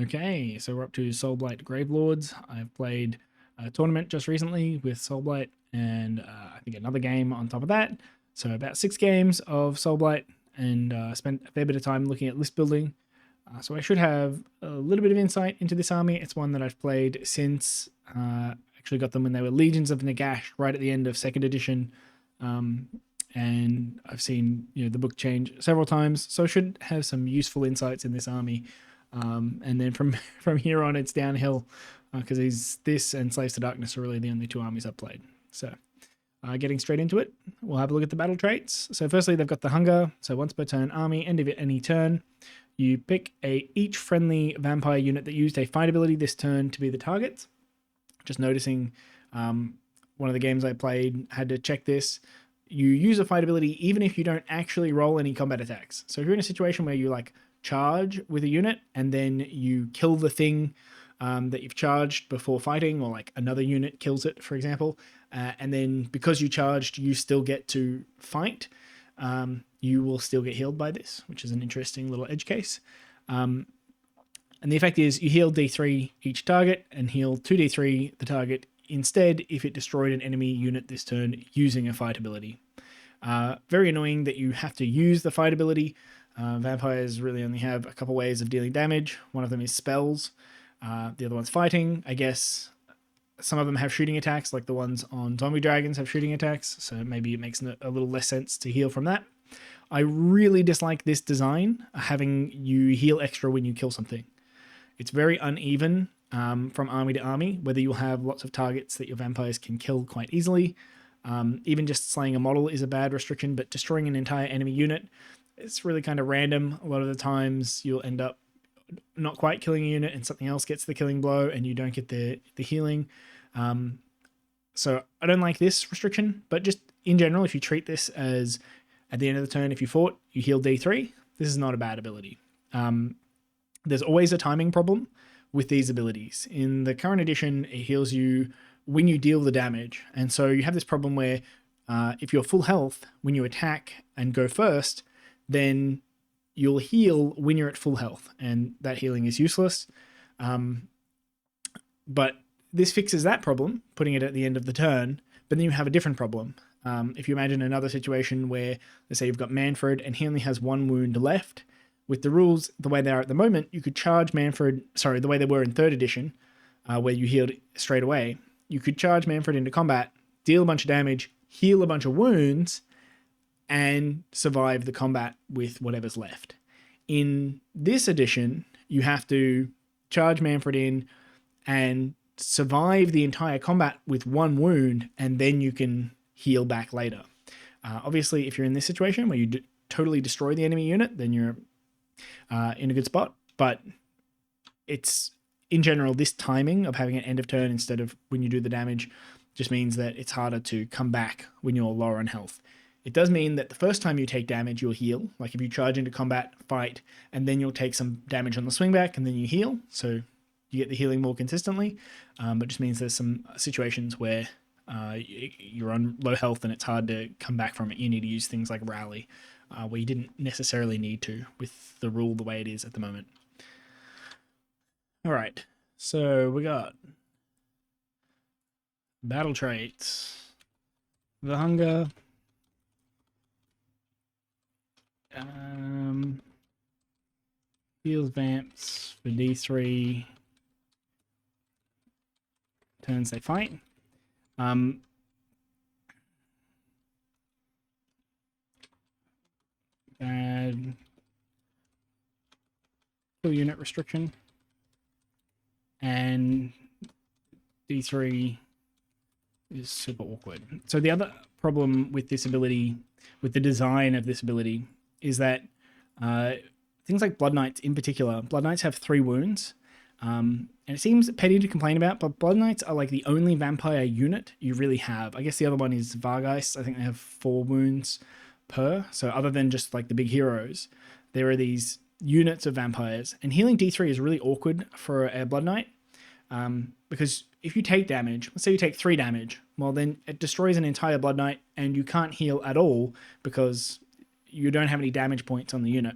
Okay, so we're up to Soulblight Gravelords. I've played a tournament just recently with Soulblight and I think another game on top of that. So about 6 games of Soulblight and spent a fair bit of time looking at list building. So I should have a little bit of insight into this army. It's one that I've played since actually got them when they were Legions of Nagash right at the end of 2nd edition. And I've seen the book change several times, so I should have some useful insights in this army. And then from here on, it's downhill because this and Slaves to Darkness are really the only 2 armies I've played. So getting straight into it, we'll have a look at the battle traits. So firstly, they've got the Hunger. So once per turn army, end of any turn, you pick each friendly vampire unit that used a fight ability this turn to be the target. Just noticing one of the games I played had to check this. You use a fight ability even if you don't actually roll any combat attacks. So if you're in a situation where you charge with a unit and then you kill the thing that you've charged before fighting, or another unit kills it, for example, and then because you charged, you still get to fight, you will still get healed by this, which is an interesting little edge case. And the effect is you heal D3 each target and heal 2d3 the target instead if it destroyed an enemy unit this turn using a fight ability. Very annoying that you have to use the fight ability. Vampires really only have a couple ways of dealing damage. One of them is spells. The other one's fighting. I guess some of them have shooting attacks, like the ones on zombie dragons have shooting attacks, so maybe it makes a little less sense to heal from that. I really dislike this design, having you heal extra when you kill something. It's very uneven from army to army, whether you'll have lots of targets that your vampires can kill quite easily. Even just slaying a model is a bad restriction, but destroying an entire enemy unit, it's really kind of random. A lot of the times you'll end up not quite killing a unit and something else gets the killing blow and you don't get the healing. So I don't like this restriction, but just in general, if you treat this as at the end of the turn, if you fought, you heal D3, this is not a bad ability. There's always a timing problem with these abilities. In the current edition, it heals you when you deal the damage. And so you have this problem where if you're full health, when you attack and go first, then you'll heal when you're at full health, and that healing is useless. But this fixes that problem, putting it at the end of the turn, but then you have a different problem. If you imagine another situation where, let's say you've got Manfred and he only has 1 wound left, with the rules the way they are at the moment, you could charge Manfred, the way they were in 3rd edition, where you healed straight away. You could charge Manfred into combat, deal a bunch of damage, heal a bunch of wounds, and survive the combat with whatever's left. In this edition, you have to charge Manfred in and survive the entire combat with 1 wound, and then you can heal back later. Obviously, if you're in this situation where you totally destroy the enemy unit, then you're in a good spot. But it's, in general, this timing of having an end of turn instead of when you do the damage just means that it's harder to come back when you're lower on health. It does mean that the first time you take damage, you'll heal. Like if you charge into combat, fight, and then you'll take some damage on the swing back, and then you heal. So you get the healing more consistently. But it just means there's some situations where you're on low health and it's hard to come back from it. You need to use things like Rally, where you didn't necessarily need to with the rule the way it is at the moment. All right, so we got battle traits. The Hunger. Heals vamps for D3 turns they fight. Bad kill unit restriction. And D3 is super awkward. So the other problem with this ability, with the design of this ability, is that things like Blood Knights in particular, Blood Knights have 3 wounds. And it seems petty to complain about, but Blood Knights are the only vampire unit you really have. I guess the other one is Vargeist. I think they have 4 wounds per. So other than just the big heroes, there are these units of vampires. And healing D3 is really awkward for a Blood Knight. Because if you take damage, let's say you take 3 damage, well then it destroys an entire Blood Knight and you can't heal at all because you don't have any damage points on the unit.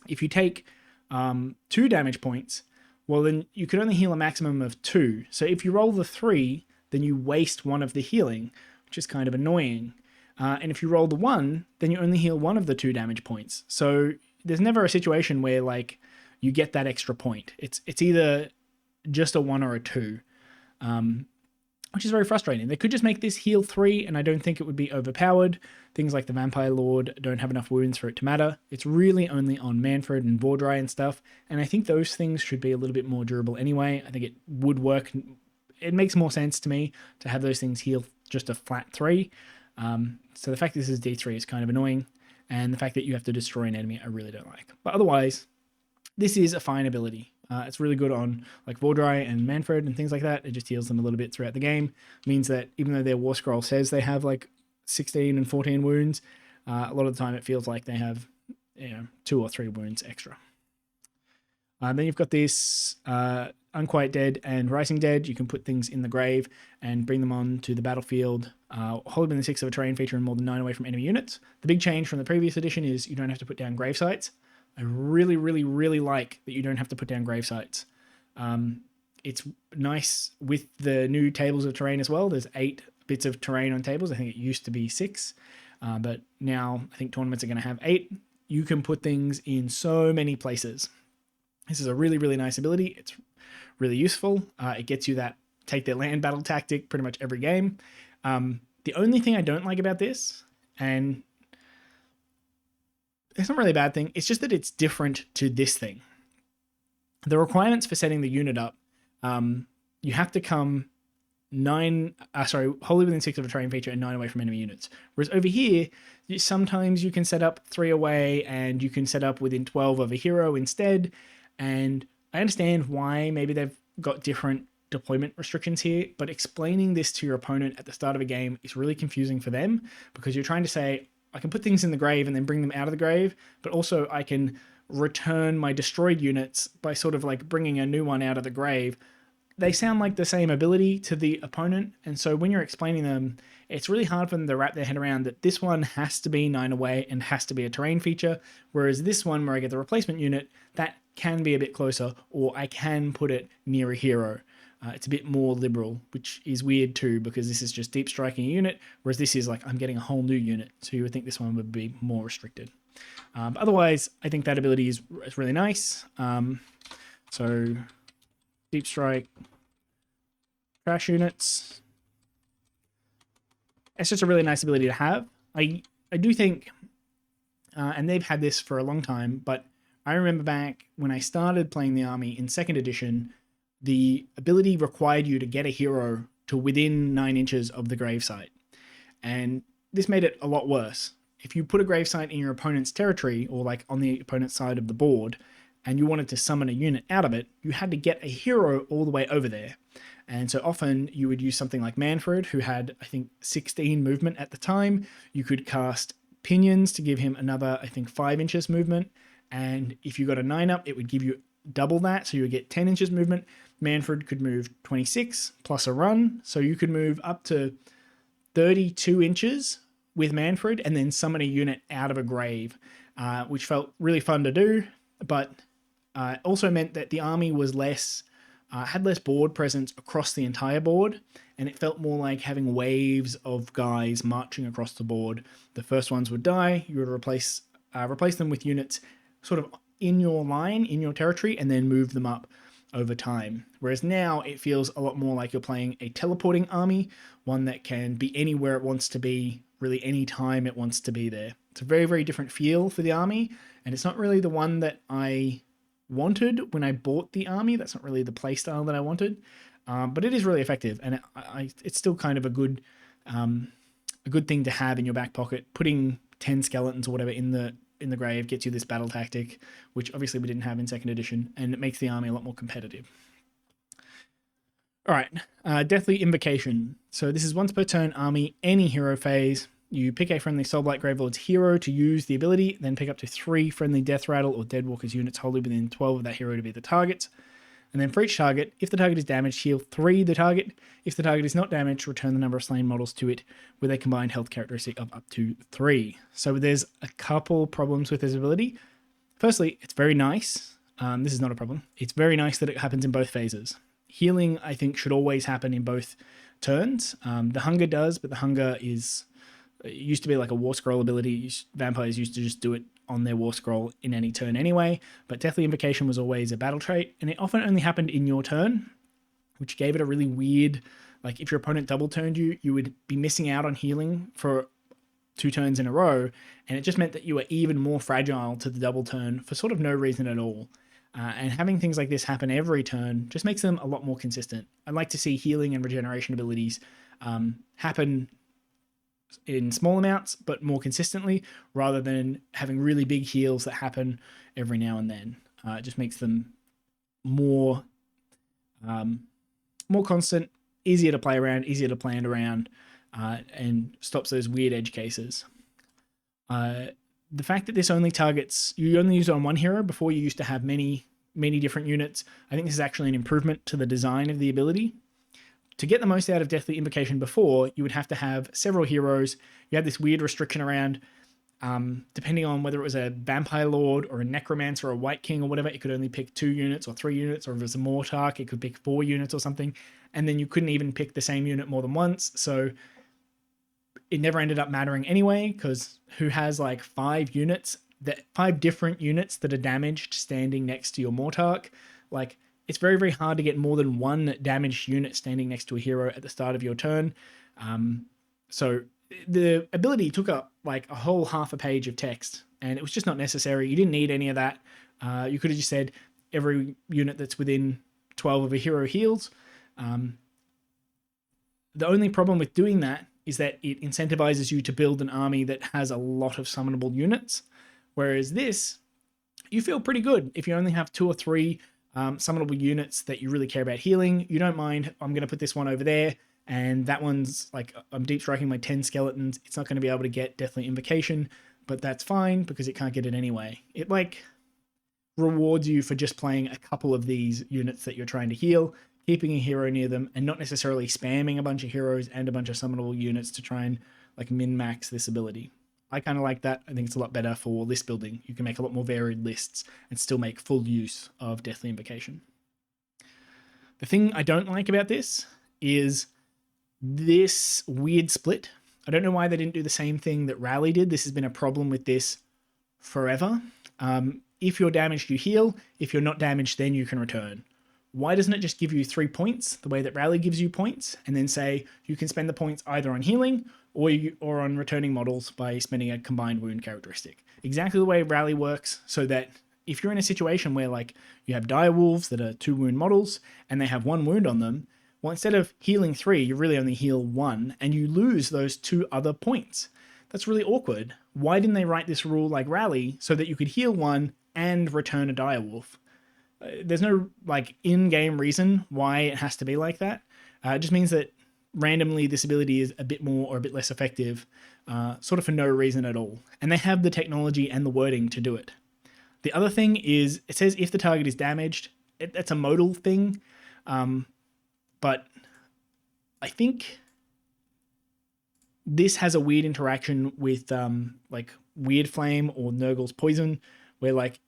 If you take 2 damage points, well, then you can only heal a maximum of 2. So if you roll the 3, then you waste 1 of the healing, which is kind of annoying. And if you roll the 1, then you only heal 1 of the 2 damage points. So there's never a situation where like you get that extra point. It's either just a 1 or a 2, which is very frustrating. They could just make this heal 3, and I don't think it would be overpowered. Things like the Vampire Lord don't have enough wounds for it to matter. It's really only on Manfred and Vordry and stuff, and I think those things should be a little bit more durable anyway. I think it would work. It makes more sense to me to have those things heal just a flat 3. So the fact this is D3 is kind of annoying, and the fact that you have to destroy an enemy I really don't like. But otherwise, this is a fine ability. It's really good on like Vordry and Manfred and things like that. It just heals them a little bit throughout the game. Means that even though their War Scroll says they have like 16 and 14 wounds, a lot of the time it feels like they have 2 or 3 wounds extra. Then you've got this Unquiet Dead and Rising Dead. You can put things in the grave and bring them on to the battlefield. Hold within 6 of a terrain feature and more than 9 away from enemy units. The big change from the previous edition is you don't have to put down grave sites. I really, really, really like that you don't have to put down grave sites. It's nice with the new tables of terrain as well. There's 8 bits of terrain on tables. I think it used to be 6, but now I think tournaments are going to have 8. You can put things in so many places. This is a really, really nice ability. It's really useful. It gets you that take their land battle tactic pretty much every game. The only thing I don't like about this, and it's not really a bad thing, it's just that it's different to this thing. The requirements for setting the unit up, you have to come wholly within 6 of a terrain feature and 9 away from enemy units. Whereas over here, sometimes you can set up 3 away and you can set up within 12 of a hero instead. And I understand why maybe they've got different deployment restrictions here, but explaining this to your opponent at the start of a game is really confusing for them, because you're trying to say, I can put things in the grave and then bring them out of the grave, but also I can return my destroyed units by sort of like bringing a new one out of the grave. They sound like the same ability to the opponent, and so when you're explaining them, it's really hard for them to wrap their head around that this one has to be 9 away and has to be a terrain feature, whereas this one where I get the replacement unit, that can be a bit closer, or I can put it near a hero. It's a bit more liberal, which is weird too, because this is just deep striking a unit, whereas this is like I'm getting a whole new unit, so you would think this one would be more restricted. But otherwise, I think that ability is really nice. So deep strike, trash units. It's just a really nice ability to have. I do think, and they've had this for a long time, but I remember back when I started playing the army in 2nd edition, the ability required you to get a hero to within 9 inches of the gravesite. And this made it a lot worse. If you put a gravesite in your opponent's territory, or like on the opponent's side of the board, and you wanted to summon a unit out of it, you had to get a hero all the way over there. And so often you would use something like Manfred, who had, I think, 16 movement at the time. You could cast Pinions to give him another, I think, 5 inches movement. And if you got a 9-up, it would give you double that, so you would get 10 inches movement. Manfred could move 26 plus a run, so you could move up to 32 inches with Manfred and then summon a unit out of a grave, which felt really fun to do, but also meant that the army was had less board presence across the entire board, and it felt more like having waves of guys marching across the board. The first ones would die, you would replace them with units sort of in your line, in your territory, and then move them up over time. Whereas now it feels a lot more like you're playing a teleporting army, one that can be anywhere it wants to be, really any time it wants to be there. It's a very, very different feel for the army, and it's not really the one that I wanted when I bought the army. That's not really the playstyle that I wanted, but it is really effective, and it's still kind of a good thing to have in your back pocket. Putting 10 skeletons or whatever in the grave gets you this battle tactic, which obviously we didn't have in 2nd edition, and it makes the army a lot more competitive. All right, Deathly Invocation. So this is once per turn army, any hero phase. You pick a friendly Soulblight Gravelords hero to use the ability, then pick up to 3 friendly Death Rattle or Deadwalkers units wholly within 12 of that hero to be the target. And then for each target, if the target is damaged, heal 3 the target. If the target is not damaged, return the number of slain models to it with a combined health characteristic of up to 3. So there's a couple problems with this ability. Firstly, it's very nice, this is not a problem. It's very nice that it happens in both phases. Healing, I think, should always happen in both turns. The hunger does, but the hunger is... It used to be like a war scroll ability. Vampires used to just do it on their war scroll in any turn anyway, but Deathly Invocation was always a battle trait, and it often only happened in your turn, which gave it a really weird... Like, if your opponent double turned you, you would be missing out on healing for 2 turns in a row, and it just meant that you were even more fragile to the double turn for sort of no reason at all. And having things like this happen every turn just makes them a lot more consistent. I'd like to see healing and regeneration abilities happen in small amounts, but more consistently, rather than having really big heals that happen every now and then. It just makes them more constant, easier to play around, easier to plan around, and stops those weird edge cases. The fact that this only targets, you only use it on one hero, before you used to have many different units, I think this is actually an improvement to the design of the ability. To get the most out of Deathly Invocation before, you would have to have several heroes. You had this weird restriction around, depending on whether it was a Vampire Lord or a Necromancer or a White King or whatever, it could only pick 2 units or 3 units, or if it was a Mortarch, it could pick 4 units or something. And then you couldn't even pick the same unit more than once, so it never ended up mattering anyway, because who has like 5 different units that are damaged standing next to your Mortarch? Like, it's very, very hard to get more than 1 damaged unit standing next to a hero at the start of your turn. So the ability took up like a whole half a page of text, and it was just not necessary. You didn't need any of that. You could have just said every unit that's within 12 of a hero heals. The only problem with doing that is that it incentivizes you to build an army that has a lot of summonable units. Whereas this, you feel pretty good. If you only have 2 or 3 summonable units that you really care about healing, you don't mind, I'm going to put this one over there, and that one's like, I'm deep striking my 10 skeletons. It's not going to be able to get Deathly Invocation, but that's fine because it can't get it anyway. It like rewards you for just playing a couple of these units that you're trying to heal, keeping a hero near them, and not necessarily spamming a bunch of heroes and a bunch of summonable units to try and like min-max this ability. I kind of like that. I think it's a lot better for list building. You can make a lot more varied lists and still make full use of Deathly Invocation. The thing I don't like about this is this weird split. I don't know why they didn't do the same thing that Rally did. This has been a problem with this forever. If you're damaged, you heal. If you're not damaged, then you can return. Why doesn't it just give you 3 points the way that Rally gives you points, and then say you can spend the points either on healing or on returning models by spending a combined wound characteristic? Exactly the way Rally works, so that if you're in a situation where like you have dire wolves that are 2 wound models and they have 1 wound on them, well, instead of healing 3, you really only heal 1, and you lose those 2 other points. That's really awkward. Why didn't they write this rule like Rally so that you could heal 1 and return a dire wolf? There's no like in-game reason why it has to be like that. It just means that randomly this ability is a bit more or a bit less effective, sort of for no reason at all. And they have the technology and the wording to do it. The other thing is it says if the target is damaged. That's a modal thing, but I think this has a weird interaction with like Weird Flame or Nurgle's Poison, where like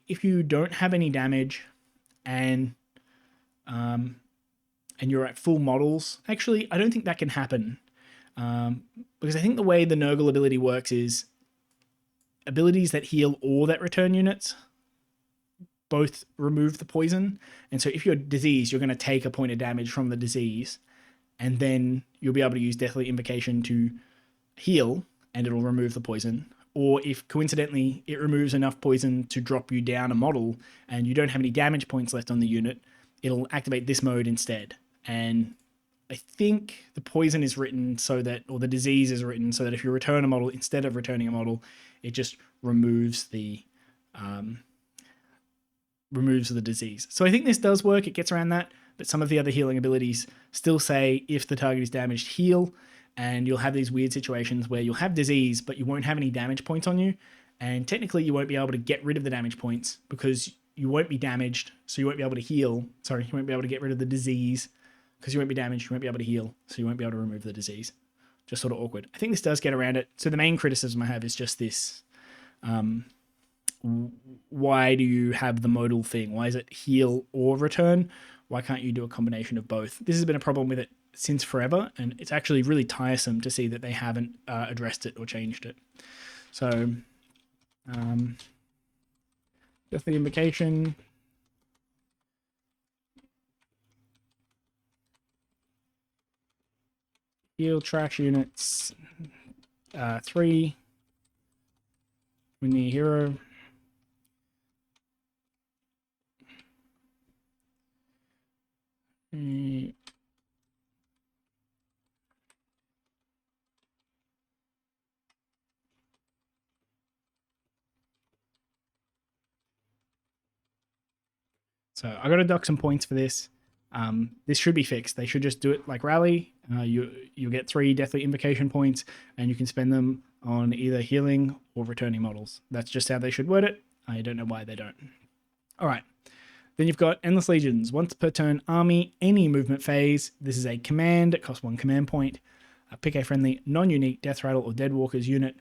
if you don't have any damage and you're at full models, actually, I don't think that can happen. Because I think the way the Nurgle ability works is abilities that heal or that return units both remove the poison. And so if you're diseased, you're going to take a point of damage from the disease, and then you'll be able to use Deathly Invocation to heal, and it'll remove the poison. Or if coincidentally it removes enough poison to drop you down a model and you don't have any damage points left on the unit, it'll activate this mode instead. And I think the poison is written so that, or the disease is written so that if you return a model, instead of returning a model, it just removes the disease. So I think this does work. It gets around that, but some of the other healing abilities still say if the target is damaged, heal. And you'll have these weird situations where you'll have disease, but you won't have any damage points on you. And technically you won't be able to get rid of the damage points because you won't be damaged. So you won't be able to heal. Sorry, you won't be able to get rid of the disease because you won't be damaged. You won't be able to heal. So you won't be able to remove the disease. Just sort of awkward. I think this does get around it. So the main criticism I have is just this why do you have the modal thing? Why is it heal or return? Why can't you do a combination of both? This has been a problem with it since forever, and it's actually really tiresome to see that they haven't addressed it or changed it. So, just the invocation. Heal trash units. 3. Win the hero. So I got to dock some points for this. This should be fixed. They should just do it like Rally. You get 3 Deathly Invocation points, and you can spend them on either healing or returning models. That's just how they should word it. I don't know why they don't. All right. Then you've got Endless Legions. Once per turn army, any movement phase. This is a command. It costs 1 command point. Pick a friendly, non-unique Death Rattle or Deadwalkers unit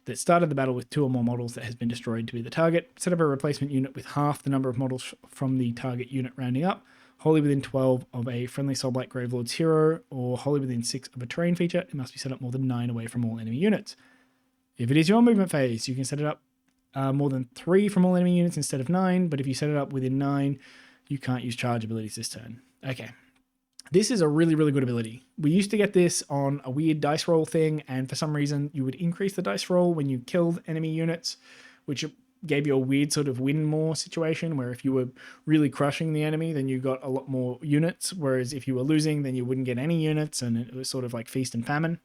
that started the battle with 2 or more models that has been destroyed to be the target. Set up a replacement unit with half the number of models from the target unit rounding up, wholly within 12 of a friendly Soulblight Gravelords hero, or wholly within 6 of a terrain feature. It must be set up more than 9 away from all enemy units. If it is your movement phase, you can set it up more than 3 from all enemy units instead of 9, but if you set it up within 9, you can't use charge abilities this turn. Okay. This is a really, really good ability. We used to get this on a weird dice roll thing, and for some reason you would increase the dice roll when you killed enemy units, which gave you a weird sort of win more situation, where if you were really crushing the enemy, then you got a lot more units, whereas if you were losing, then you wouldn't get any units, and it was sort of like feast and famine.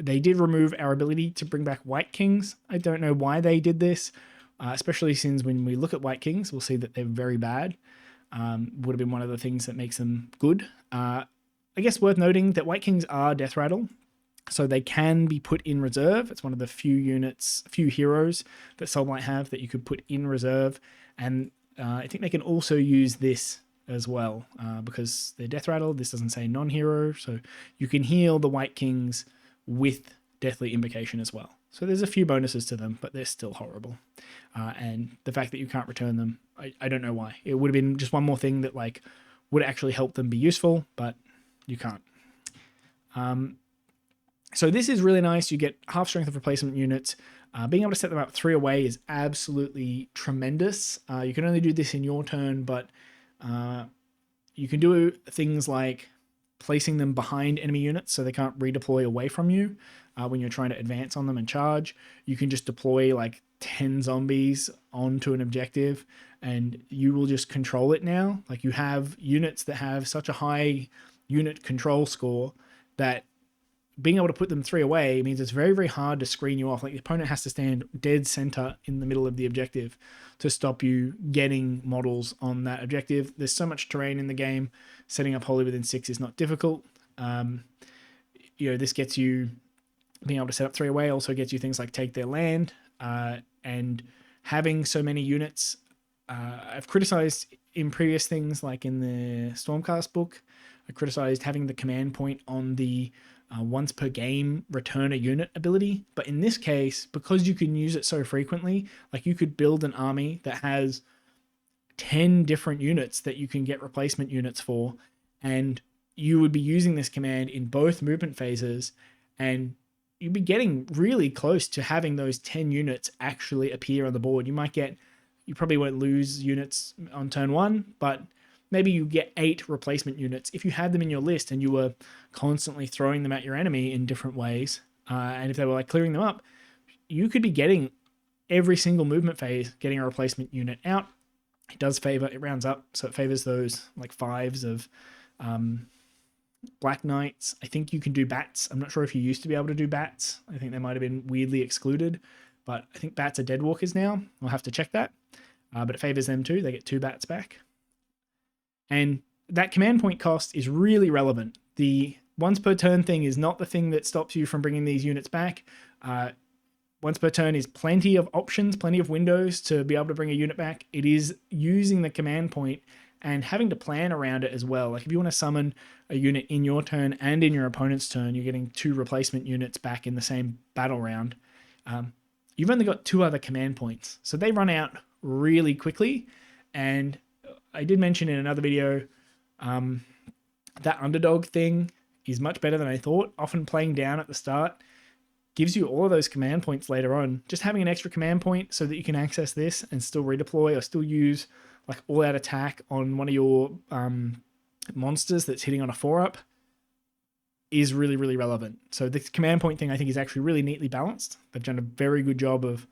They did remove our ability to bring back White Kings. I don't know why they did this, especially since when we look at White Kings, we'll see that they're very bad. Would have been one of the things that makes them good. I guess worth noting that White Kings are Death Rattle, so they can be put in reserve. It's one of the few heroes that Soulblight have that you could put in reserve, and I think they can also use this as well because they're Death Rattle. This doesn't say non-hero, so you can heal the White Kings with Deathly Invocation as well. So there's a few bonuses to them, but they're still horrible. And the fact that you can't return them, I don't know why. It would have been just one more thing that like would actually help them be useful, but you can't. So this is really nice. You get half strength of replacement units. Being able to set them up 3 away is absolutely tremendous. You can only do this in your turn, but you can do things like placing them behind enemy units so they can't redeploy away from you when you're trying to advance on them and charge. You can just deploy like 10 zombies onto an objective and you will just control it now. Like you have units that have such a high unit control score that being able to put them 3 away means it's very, very hard to screen you off. Like the opponent has to stand dead center in the middle of the objective to stop you getting models on that objective. There's so much terrain in the game. Setting up wholly within 6 is not difficult. This gets you being able to set up 3 away, also gets you things like take their land, and having so many units. I've criticized in previous things, like in the Stormcast book, I criticized having the command point on the once per game return a unit ability. But in this case, because you can use it so frequently, like you could build an army that has 10 different units that you can get replacement units for, and you would be using this command in both movement phases, and you'd be getting really close to having those 10 units actually appear on the board. You probably won't lose units on turn 1, but maybe you get 8 replacement units. If you had them in your list and you were constantly throwing them at your enemy in different ways, and if they were like clearing them up, you could be getting every single movement phase, getting a replacement unit out. It rounds up, so it favors those like 5s of Black Knights. I think you can do bats. I'm not sure if you used to be able to do bats. I think they might have been weirdly excluded, but I think bats are Deadwalkers now. I'll have to check that. But it favors them too. They get 2 bats back. And that command point cost is really relevant. The once per turn thing is not the thing that stops you from bringing these units back. Once per turn is plenty of options, plenty of windows to be able to bring a unit back. It is using the command point and having to plan around it as well. Like if you want to summon a unit in your turn and in your opponent's turn, you're getting 2 replacement units back in the same battle round. you've only got 2 other command points. So they run out really quickly. And I did mention in another video, that underdog thing is much better than I thought. Often playing down at the start gives you all of those command points later on. Just having an extra command point so that you can access this and still redeploy or still use like all out attack on one of your monsters that's hitting on a 4-up is really, really relevant. So this command point thing I think is actually really neatly balanced. They've done a very good job of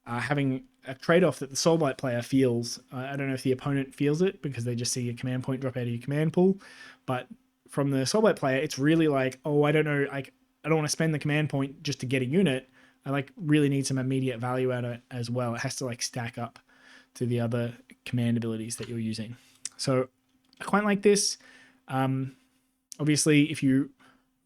having a trade-off that the Soulblight player feels. I don't know if the opponent feels it because they just see a command point drop out of your command pool, but from the Soulblight player, it's really like, oh, I don't know, like I don't want to spend the command point just to get a unit. I like really need some immediate value out of it as well. It has to like stack up to the other command abilities that you're using. So I quite like this. Obviously, if you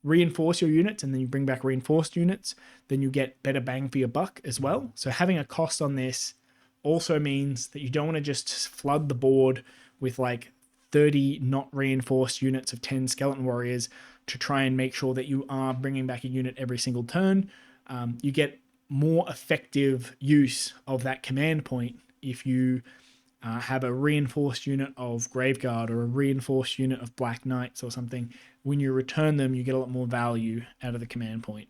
reinforce your units and then you bring back reinforced units, then you get better bang for your buck as well. So having a cost on this also means that you don't want to just flood the board with like 30 not reinforced units of 10 skeleton warriors to try and make sure that you are bringing back a unit every single turn. You get more effective use of that command point if you have a reinforced unit of Graveguard or a reinforced unit of Black Knights or something. When you return them, you get a lot more value out of the command point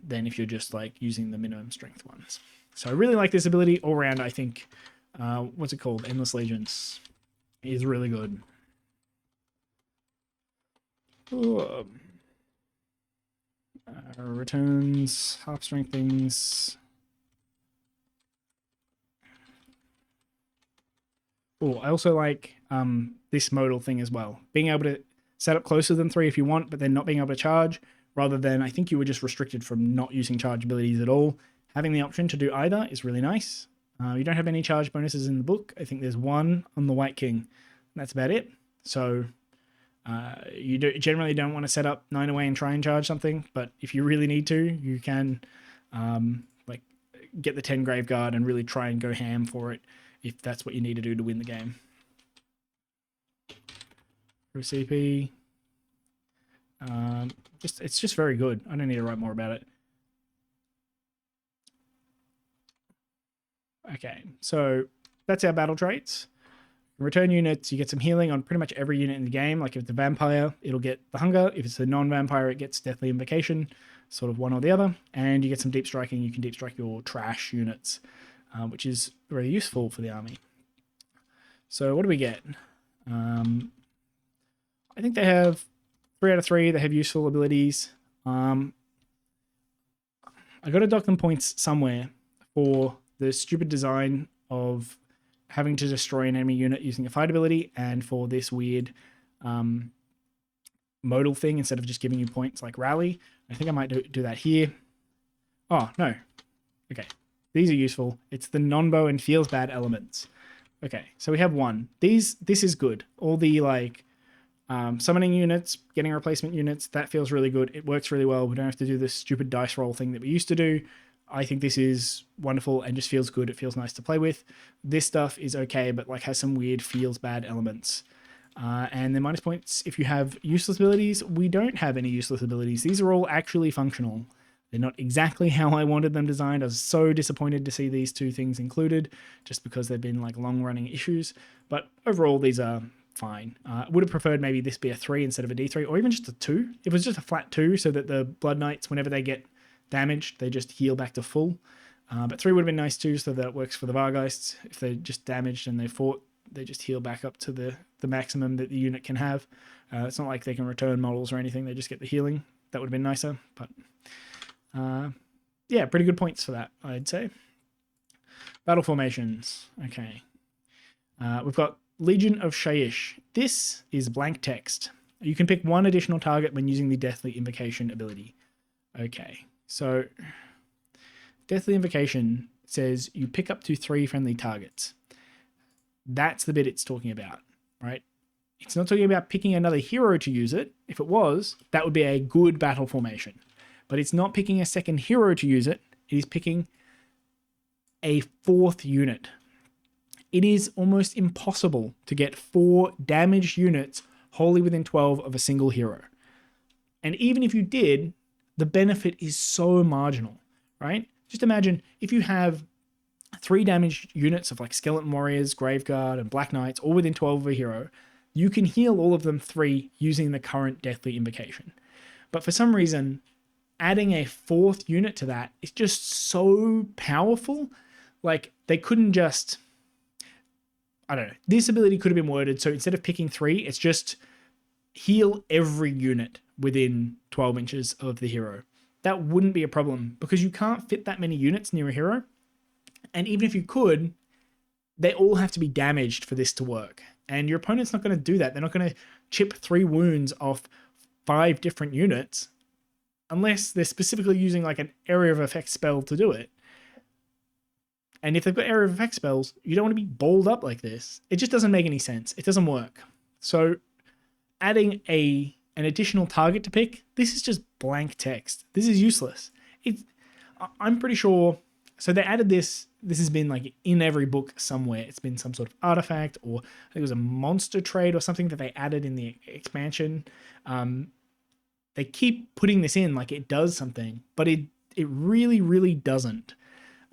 than if you're just like using the minimum strength ones. So I really like this ability all around. I think, what's it called? Endless Legions is really good. Returns, half strength things. Oh, I also like this modal thing as well. Being able to set up closer than 3 if you want, but then not being able to charge, rather than I think you were just restricted from not using charge abilities at all. Having the option to do either is really nice. You don't have any charge bonuses in the book. I think there's 1 on the White King. That's about it. So you generally don't want to set up 9 away and try and charge something, but if you really need to, you can like get the 10 Graveguard and really try and go ham for it if that's what you need to do to win the game. For CP, it's just very good. I don't need to write more about it. Okay, so that's our battle traits. Return units, you get some healing on pretty much every unit in the game. Like if it's a vampire, it'll get the hunger. If it's a non-vampire, it gets deathly invocation, sort of one or the other. And you get some deep striking. You can deep strike your trash units, which is very useful for the army. So what do we get? I think they have 3 out of 3. They have useful abilities. I got to dock them points somewhere for the stupid design of having to destroy an enemy unit using a fight ability, and for this weird modal thing instead of just giving you points like rally. I think I might do that here. Oh, no. Okay. These are useful. It's the non-bow and feels bad elements. Okay, so we have 1. This is good. All the like summoning units, getting replacement units, that feels really good. It works really well. We don't have to do this stupid dice roll thing that we used to do. I think this is wonderful and just feels good. It feels nice to play with. This stuff is okay, but like has some weird feels bad elements. And then minus points if you have useless abilities. We don't have any useless abilities. These are all actually functional. They're not exactly how I wanted them designed. I was so disappointed to see these 2 things included just because they've been like long running issues. But overall, these are fine. I would have preferred maybe this be a 3 instead of a D3, or even just a 2. It was just a flat 2 so that the Blood Knights, whenever they get damaged, they just heal back to full. But 3 would have been nice too, so that works for the Vargeists. If they're just damaged and they fought, they just heal back up to the maximum that the unit can have. It's not like they can return models or anything. They just get the healing. That would have been nicer. But yeah, pretty good points for that, I'd say. Battle formations. Okay. We've got Legion of Shaiish. This is blank text. You can pick 1 additional target when using the Deathly Invocation ability. Okay. So, Deathly Invocation says you pick up to 3 friendly targets. That's the bit it's talking about, right? It's not talking about picking another hero to use it. If it was, that would be a good battle formation. But it's not picking a second hero to use it. It is picking a 4th unit. It is almost impossible to get 4 damaged units wholly within 12 of a single hero. And even if you did, the benefit is so marginal, right? Just imagine if you have 3 damage units of like Skeleton Warriors, Graveguard, and Black Knights, all within 12 of a hero, you can heal all of them 3 using the current Deathly Invocation. But for some reason, adding a 4th unit to that is just so powerful. Like, they couldn't just... I don't know. This ability could have been worded so instead of picking 3, it's just heal every unit within 12 inches of the hero. That wouldn't be a problem because you can't fit that many units near a hero. And even if you could, they all have to be damaged for this to work. And your opponent's not going to do that. They're not going to chip 3 wounds off 5 different units unless they're specifically using like an area of effect spell to do it. And if they've got area of effect spells, you don't want to be balled up like this. It just doesn't make any sense. It doesn't work. So adding an additional target to pick, this is just blank text. This is useless. I'm pretty sure... So they added this. This has been like in every book somewhere. It's been some sort of artifact, or I think it was a monster trait or something that they added in the expansion. They keep putting this in like it does something, but it really, really doesn't.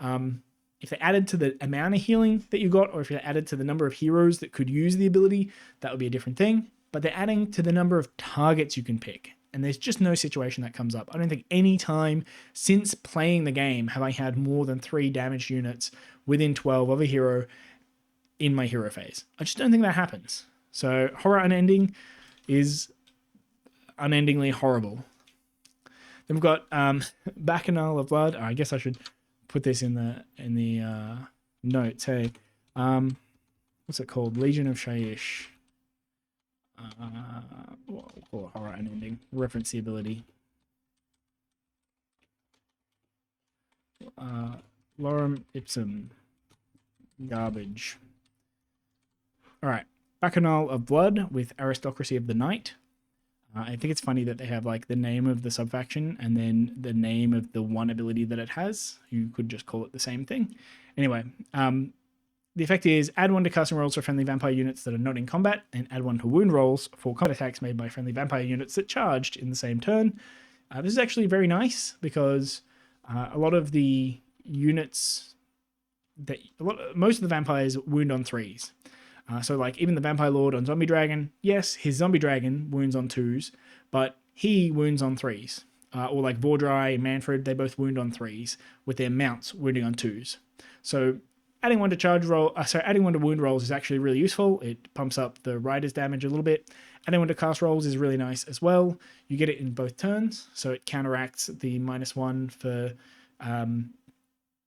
If they added to the amount of healing that you got, or if they added to the number of heroes that could use the ability, that would be a different thing. But they're adding to the number of targets you can pick. And there's just no situation that comes up. I don't think any time since playing the game have I had more than 3 damaged units within 12 of a hero in my hero phase. I just don't think that happens. So Horror Unending is unendingly horrible. Then we've got Bacchanal of Blood. I guess I should put this in the notes. Hey, what's it called? Legion of Shaiish. We'll call it Horror Unending. Reference the ability. Lorem Ipsum. Garbage. Alright. Bacchanal of Blood with Aristocracy of the Night. I think it's funny that they have like the name of the subfaction and then the name of the one ability that it has. You could just call it the same thing. Anyway, the effect is add 1 to casting rolls for friendly vampire units that are not in combat, and add 1 to wound rolls for combat attacks made by friendly vampire units that charged in the same turn. This is actually very nice because a lot of the units most of the vampires wound on 3s. So like even the Vampire Lord on Zombie Dragon, yes, his Zombie Dragon wounds on 2s, but he wounds on 3s. Or like Vordry and Manfred, they both wound on 3s with their mounts wounding on 2s. So adding 1 to wound rolls is actually really useful. It pumps up the rider's damage a little bit. Adding 1 to cast rolls is really nice as well. You get it in both turns, so it counteracts the -1 for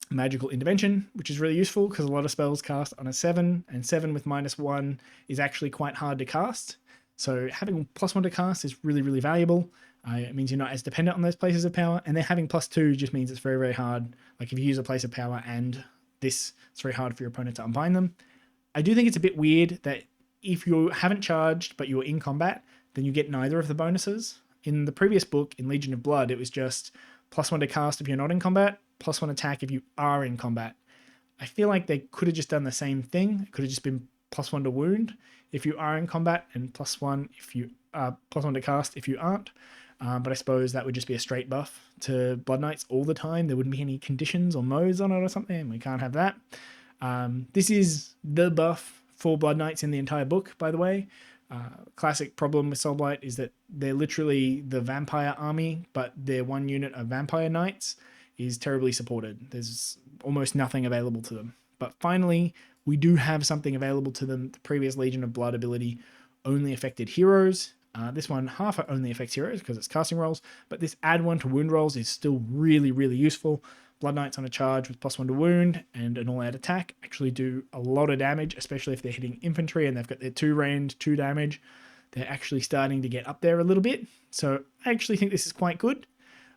magical intervention, which is really useful because a lot of spells cast on a 7, and 7 with -1 is actually quite hard to cast. So having +1 to cast is really, really valuable. It means you're not as dependent on those places of power, and then having +2 just means it's very, very hard. Like if you use a place of power and this, it's very hard for your opponent to unbind them. I do think it's a bit weird that if you haven't charged but you're in combat, then you get neither of the bonuses. In the previous book, in Legion of Blood, it was just +1 to cast if you're not in combat, +1 attack if you are in combat. I feel like they could have just done the same thing. It could have just been +1 to wound if you are in combat, and +1 if you +1 to cast if you aren't. But I suppose that would just be a straight buff to Blood Knights all the time. There wouldn't be any conditions or modes on it or something. We can't have that. This is the buff for Blood Knights in the entire book, by the way. Classic problem with Soulblight is that they're literally the vampire army, but their one unit of vampire knights is terribly supported. There's almost nothing available to them. But finally, we do have something available to them. The previous Legion of Blood ability only affected heroes. This one half only affects heroes because it's casting rolls, but this add 1 to wound rolls is still really, really useful. Blood Knights on a charge with +1 to wound and an all-out attack actually do a lot of damage, especially if they're hitting infantry and they've got their 2 range, 2 damage. They're actually starting to get up there a little bit. So I actually think this is quite good.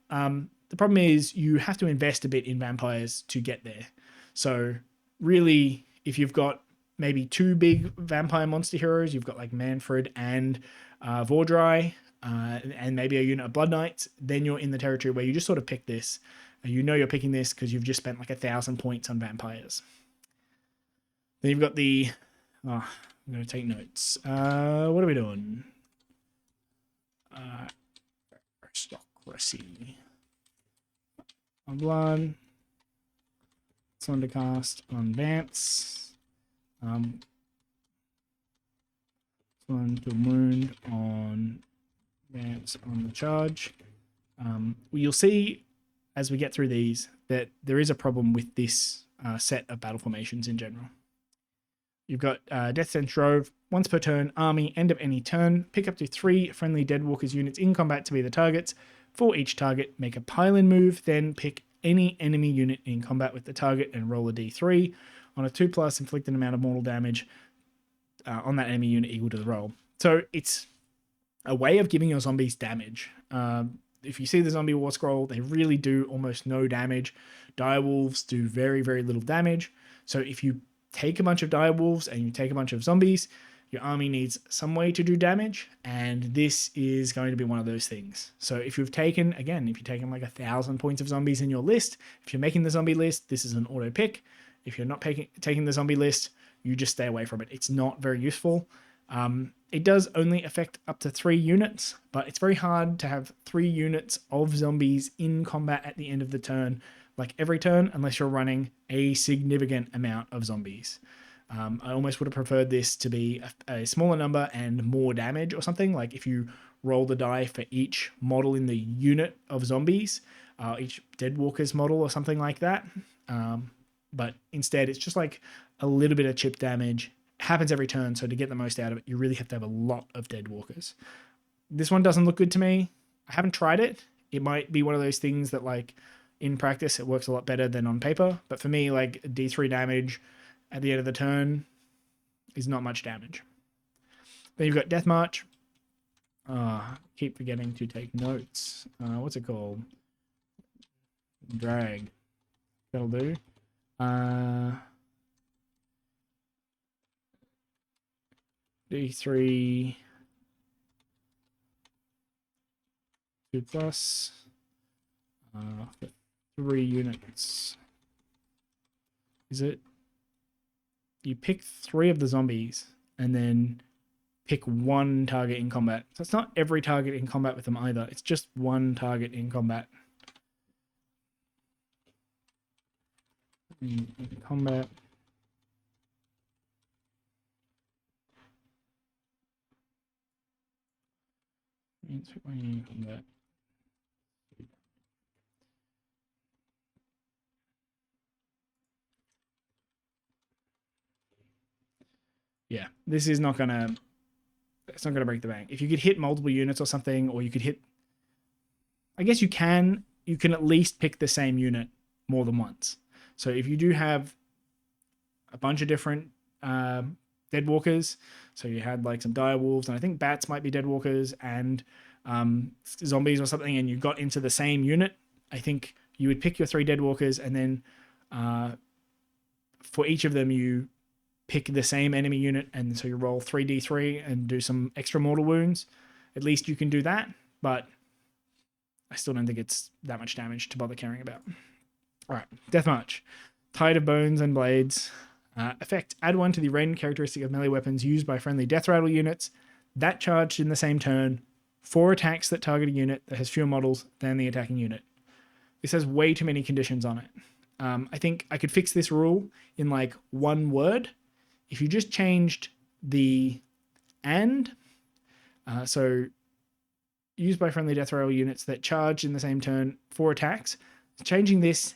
The problem is you have to invest a bit in vampires to get there. So really, if you've got maybe 2 big vampire monster heroes, you've got like Manfred and Vordry, and maybe a unit of Blood Knights, then you're in the territory where you just sort of pick this. You know you're picking this because you've just spent like 1,000 points on vampires. Then you've got the... I'm going to take notes. What are we doing? Aristocracy. Blood. It's Undercast on Vance. One to wound on Vance on the charge. You'll see as we get through these that there is a problem with this set of battle formations in general. You've got Death Sense Drove, once per turn, army, end of any turn, pick up to 3 friendly Deadwalkers units in combat to be the targets. For each target, make a pile-in move, then pick any enemy unit in combat with the target and roll a d3. On a 2+, inflict an amount of mortal damage on that enemy unit equal to the roll. So it's a way of giving your zombies damage. If you see the Zombie War Scroll, they really do almost no damage. Direwolves do very, very little damage. So if you take a bunch of direwolves and you take a bunch of zombies, your army needs some way to do damage, and this is going to be one of those things. So if you've taken, again, if you've taken like 1,000 points of zombies in your list, if you're making the zombie list, this is an auto pick. If you're not taking the zombie list, you just stay away from it. It's not very useful. It does only affect up to 3 units, but it's very hard to have 3 units of zombies in combat at the end of the turn, like every turn, unless you're running a significant amount of zombies. I almost would have preferred this to be a smaller number and more damage or something. Like if you roll the die for each model in the unit of zombies, each Deadwalkers model or something like that. But instead, it's just like a little bit of chip damage. Happens every turn, so to get the most out of it, you really have to have a lot of Deadwalkers. This one doesn't look good to me. I haven't tried it. It might be one of those things that, like, in practice, it works a lot better than on paper. But for me, like, D3 damage at the end of the turn is not much damage. Then you've got Death March. Keep forgetting to take notes. What's it called? Drag. That'll do. D3 2+, 3 units. Is it? You pick 3 of the zombies and then pick 1 target in combat. So it's not every target in combat with them either. It's just 1 target in combat. In combat. Yeah, this is not gonna. It's not gonna break the bank. If you could hit multiple units or something, or you could hit. I guess you can. You can at least pick the same unit more than once. So if you do have a bunch of different Deadwalkers, so you had like some direwolves, and I think bats might be Deadwalkers, and zombies or something, and you got into the same unit, I think you would pick your 3 Deadwalkers, and then for each of them you pick the same enemy unit, and so you roll 3d3 and do some extra mortal wounds. At least you can do that, but I still don't think it's that much damage to bother caring about. All right, Death March. Tide of Bones and Blades. Effect. Add 1 to the rend characteristic of melee weapons used by friendly Death Rattle units. That charged in the same turn. 4 attacks that target a unit that has fewer models than the attacking unit. This has way too many conditions on it. I think I could fix this rule in like 1 word. If you just changed the and, so used by friendly Death Rattle units that charge in the same turn 4 attacks, changing this,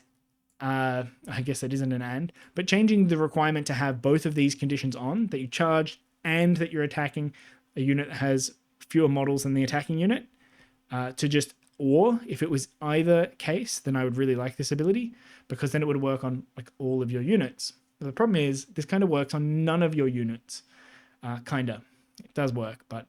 I guess that isn't an and, but changing the requirement to have both of these conditions on, that you charged and that you're attacking a unit that has fewer models than the attacking unit, to just or. If it was either case, then I would really like this ability, because then it would work on like all of your units. But the problem is this kind of works on none of your units. Kinda. It does work, but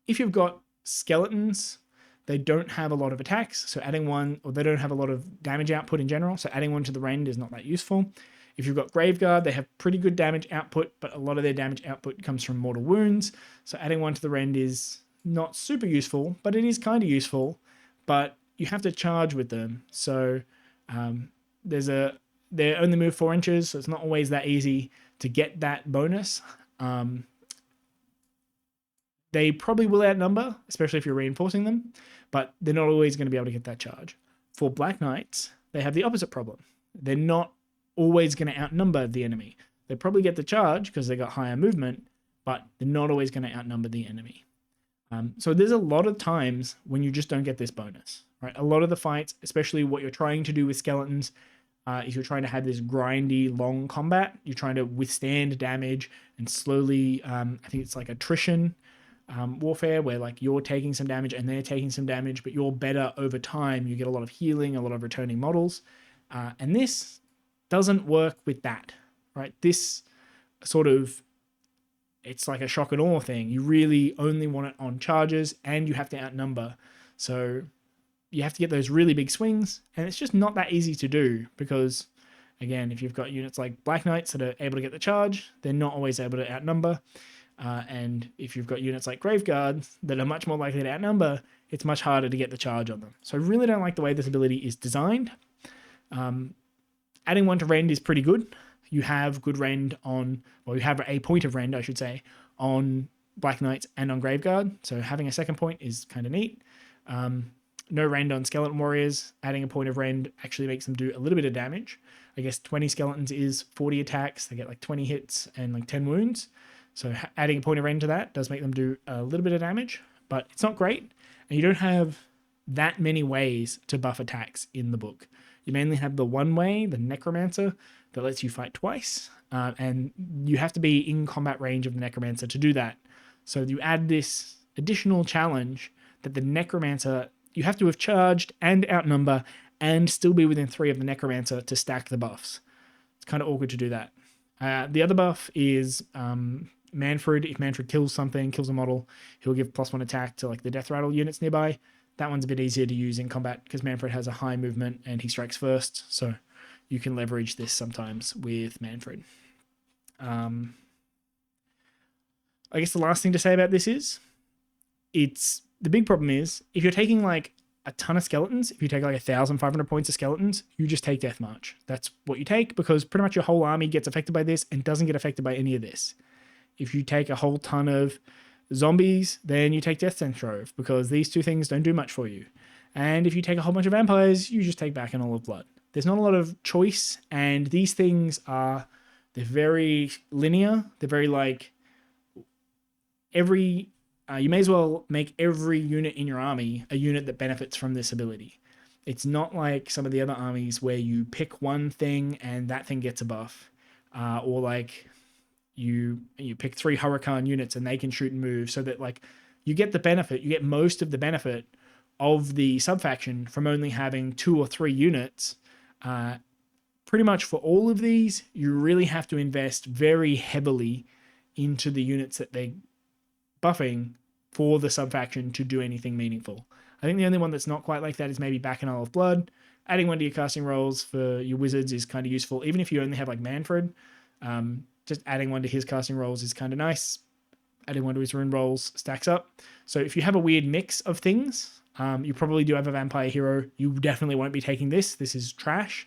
if you've got skeletons, they don't have a lot of attacks, so adding 1, or they don't have a lot of damage output in general, so adding 1 to the rend is not that useful. If you've got Graveguard, they have pretty good damage output, but a lot of their damage output comes from mortal wounds, so adding 1 to the rend is not super useful, but it is kind of useful, but you have to charge with them. So they only move 4 inches, so it's not always that easy to get that bonus. They probably will outnumber, especially if you're reinforcing them, but they're not always going to be able to get that charge. For Black Knights, they have the opposite problem. they're not always going to outnumber the enemy. They probably get the charge because they got higher movement, but they're not always going to outnumber the enemy. So there's a lot of times when you just don't get this bonus, right? A lot of the fights, especially what you're trying to do with skeletons, if you're trying to have this grindy, long combat, you're trying to withstand damage and slowly, I think it's like attrition warfare, where like you're taking some damage and they're taking some damage, but you're better over time. You get a lot of healing, a lot of returning models. And this doesn't work with that, right? This sort of, it's like a shock and awe thing. You really only want it on charges and you have to outnumber. So you have to get those really big swings, and it's just not that easy to do because, again, if you've got units like Black Knights that are able to get the charge, they're not always able to outnumber. And if you've got units like Graveguards that are much more likely to outnumber, it's much harder to get the charge on them. So I really don't like the way this ability is designed. Adding one to rend is pretty good. You have good rend on, well, you have a point of rend, I should say, on Black Knights and on Graveguard. So having a second point is kind of neat. No rend on Skeleton Warriors. Adding a point of rend actually makes them do a little bit of damage. I guess 20 skeletons is 40 attacks. They get like 20 hits and like 10 wounds. So adding a point of rend to that does make them do a little bit of damage, but it's not great. And you don't have that many ways to buff attacks in the book. You mainly have the one way, the Necromancer, that lets you fight twice. And you have to be in combat range of the Necromancer to do that. So you add this additional challenge that the Necromancer, you have to have charged and outnumber and still be within 3 of the Necromancer to stack the buffs. It's kind of awkward to do that. The other buff is Manfred. If Manfred kills something, kills a model, he'll give +1 attack to like the Death Rattle units nearby. That one's a bit easier to use in combat because Manfred has a high movement and he strikes first. So you can leverage this sometimes with Manfred. I guess the last thing to say about this is, the big problem is if you're taking like a ton of skeletons, if you take like 1,500 points of skeletons, you just take Death March. That's what you take because pretty much your whole army gets affected by this and doesn't get affected by any of this. If you take a whole ton of zombies, then you take Death Sense Trove because these two things don't do much for you. And if you take a whole bunch of vampires, you just take back an All of Blood. There's not a lot of choice, and these things they're very linear. They're very like you may as well make every unit in your army a unit that benefits from this ability. It's not like some of the other armies where you pick one thing and that thing gets a buff, or like you pick 3 Huracan units and they can shoot and move, so that like you get the benefit, you get most of the benefit of the subfaction from only having 2 or 3 units. Pretty much for all of these, you really have to invest very heavily into the units that they're buffing for the subfaction to do anything meaningful. I think the only one that's not quite like that is maybe Bacchanal of Blood. Adding one to your casting rolls for your wizards is kind of useful, even if you only have like Manfred. Just adding one to his casting rolls is kind of nice. Adding one to his rune rolls stacks up. So if you have a weird mix of things, you probably do have a vampire hero. You definitely won't be taking this. This is trash.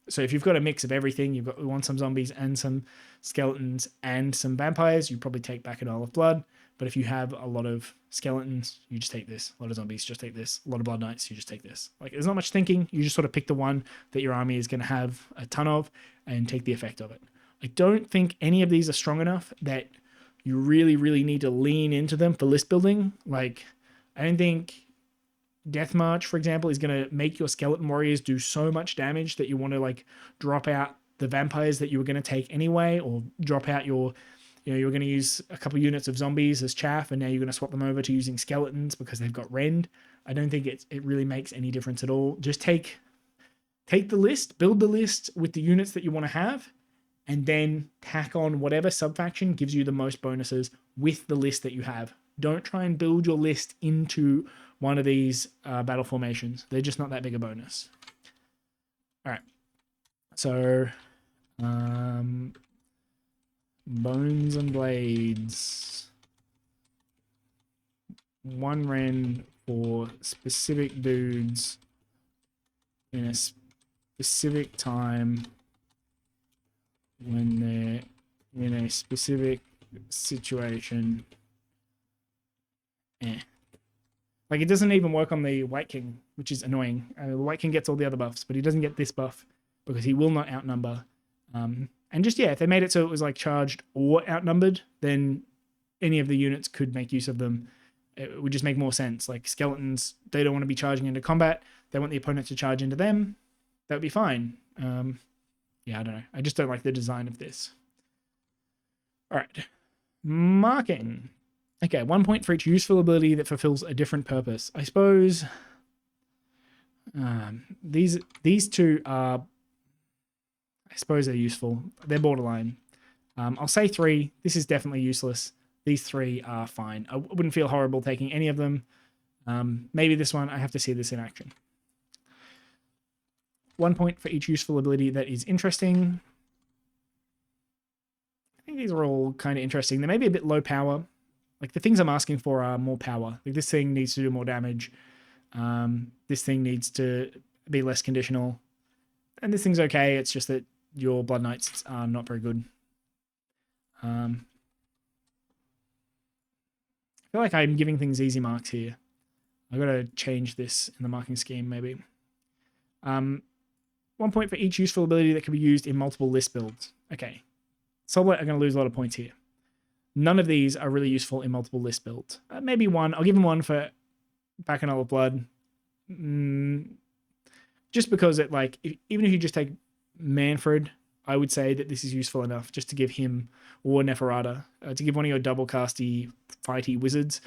So if you've got a mix of everything, you want some zombies and some skeletons and some vampires, you probably take Bacchanal of Blood. But if you have a lot of skeletons, you just take this. A lot of zombies, just take this. A lot of Blood Knights, you just take this. Like, there's not much thinking. You just sort of pick the one that your army is going to have a ton of and take the effect of it. I don't think any of these are strong enough that you really, really need to lean into them for list building. Like, I don't think Death March, for example, is going to make your skeleton warriors do so much damage that you want to like drop out the vampires that you were going to take anyway, or drop out you're going to use a couple units of zombies as chaff, and now you're going to swap them over to using skeletons because they've got rend. I don't think it really makes any difference at all. Just take the list, build the list with the units that you want to have, and then tack on whatever subfaction gives you the most bonuses with the list that you have. Don't try and build your list into one of these battle formations. They're just not that big a bonus. All right. So, Bones and Blades. 1 rend for specific dudes in a specific time when they're in a specific situation. Like, it doesn't even work on the White King, which is annoying. The White King gets all the other buffs, but he doesn't get this buff because he will not outnumber. And just, yeah, if they made it so it was like charged or outnumbered, then any of the units could make use of them. It would just make more sense. Like, skeletons, they don't want to be charging into combat. They want the opponent to charge into them. That would be fine. Yeah, I don't know. I just don't like the design of this. All right. Marking. Okay, 1 point for each useful ability that fulfills a different purpose. I suppose these two are, I suppose they're useful. They're borderline. I'll say 3. This is definitely useless. These 3 are fine. I wouldn't feel horrible taking any of them. Maybe this one, I have to see this in action. 1 point for each useful ability that is interesting. I think these are all kind of interesting. They may be a bit low power. Like, the things I'm asking for are more power. Like, this thing needs to do more damage. This thing needs to be less conditional. And this thing's okay. It's just that your Blood Knights are not very good. I feel like I'm giving things easy marks here. I've got to change this in the marking scheme, maybe. 1 point for each useful ability that can be used in multiple list builds. Okay. Soulblight are going to lose a lot of points here. None of these are really useful in multiple list builds. Maybe 1. I'll give them 1 for Bacchanal of Blood. Just because it, like, even if you just take Manfred, I would say that this is useful enough just to give him, or Neferata, to give one of your double casty fighty wizards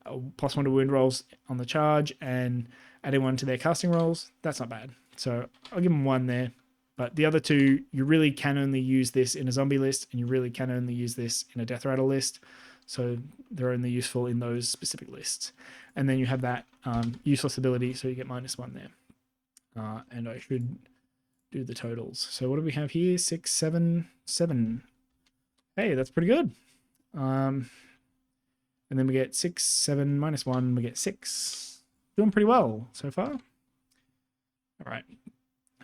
+1 to wound rolls on the charge and adding 1 to their casting rolls. That's not bad. So I'll give them 1 there. But the other 2, you really can only use this in a zombie list, and you really can only use this in a death rattle list. So they're only useful in those specific lists. And then you have that useless ability, so you get -1 there. And I should do the totals. So what do we have here? 6, 7, 7. Hey, that's pretty good. And then we get 6, 7, -1, we get 6. Doing pretty well so far. All right.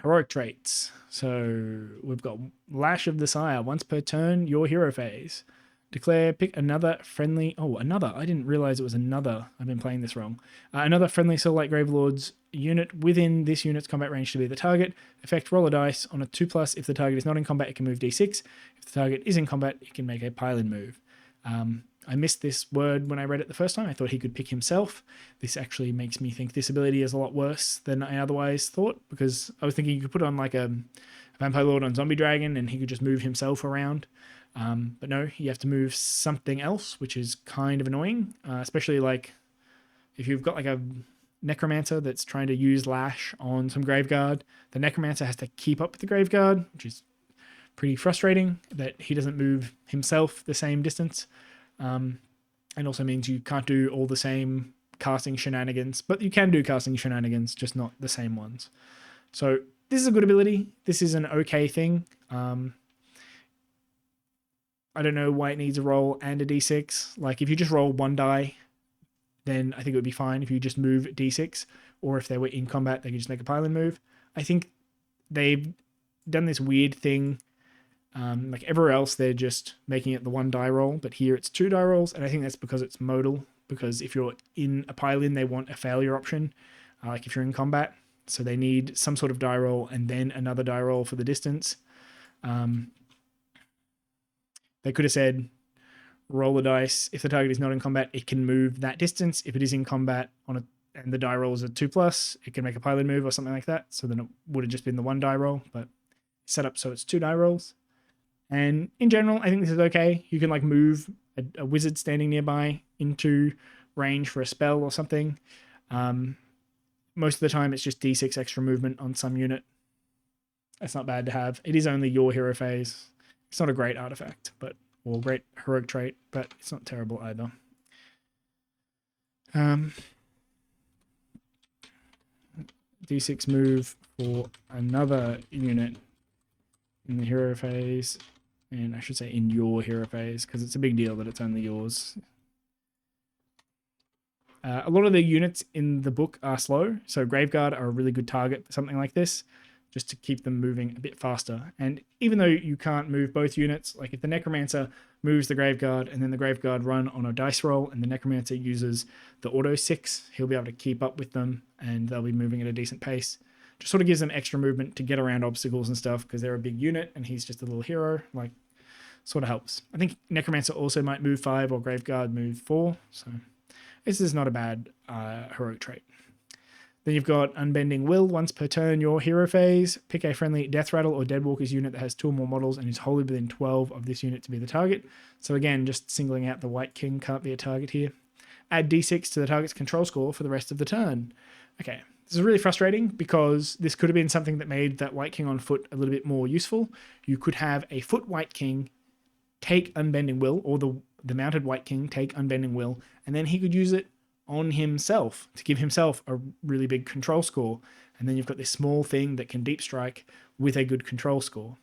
Heroic traits. So we've got Lash of the Sire. Once per turn, your hero phase. Declare, pick another friendly... Oh, another. I didn't realize it was another. I've been playing this wrong. Another friendly Soulblight Gravelords unit within this unit's combat range to be the target. Effect, roll a dice. On a 2+, if the target is not in combat, it can move d6. If the target is in combat, it can make a pile-in move. I missed this word when I read it the first time. I thought he could pick himself. This actually makes me think this ability is a lot worse than I otherwise thought, because I was thinking you could put on like a Vampire Lord on Zombie Dragon and he could just move himself around. But no, you have to move something else, which is kind of annoying, especially like if you've got like a Necromancer that's trying to use Lash on some Graveguard. The Necromancer has to keep up with the Graveguard, which is pretty frustrating that he doesn't move himself the same distance. And also means you can't do all the same casting shenanigans, but you can do casting shenanigans, just not the same ones. So this is a good ability. This is an okay thing. I don't know why it needs a roll and a d6. Like, if you just roll 1 die, then I think it would be fine if you just move d6, or if they were in combat, they could just make a pile-in move. I think they've done this weird thing. Like everywhere else, they're just making it the 1 die roll, but here it's 2 die rolls, and I think that's because it's modal, because if you're in a pile-in, they want a failure option, like if you're in combat, so they need some sort of die roll and then another die roll for the distance. They could have said, roll the dice. If the target is not in combat, it can move that distance. If it is in combat and the die roll is a 2+, it can make a pile-in move or something like that, so then it would have just been the 1 die roll, but set up so it's 2 die rolls. And in general, I think this is okay. You can like move a wizard standing nearby into range for a spell or something. Most of the time, it's just d6 extra movement on some unit. That's not bad to have. It is only your hero phase. It's not a great artifact, or great heroic trait, but it's not terrible either. D6 move for another unit in the hero phase. And I should say in your hero phase, because it's a big deal that it's only yours. A lot of the units in the book are slow, so Graveguard are a really good target for something like this. just to keep them moving a bit faster. And even though you can't move both units, like if the Necromancer moves the Graveguard and then the Graveguard run on a dice roll and the Necromancer uses the auto 6, he'll be able to keep up with them and they'll be moving at a decent pace. Just sort of gives them extra movement to get around obstacles and stuff because they're a big unit and he's just a little hero. Like, sort of helps. I think Necromancer also might move 5 or Graveguard move 4. So this is not a bad heroic trait. Then you've got Unbending Will. Once per turn, your hero phase, pick a friendly Death Rattle or Deadwalker's unit that has 2 or more models and is wholly within 12 of this unit to be the target. So again, just singling out the White King can't be a target here. Add d6 to the target's control score for the rest of the turn. Okay, this is really frustrating because this could have been something that made that White King on foot a little bit more useful. You could have a foot White King take Unbending Will, or the mounted White King take Unbending Will, and then he could use it on himself to give himself a really big control score. And then you've got this small thing that can deep strike with a good control score.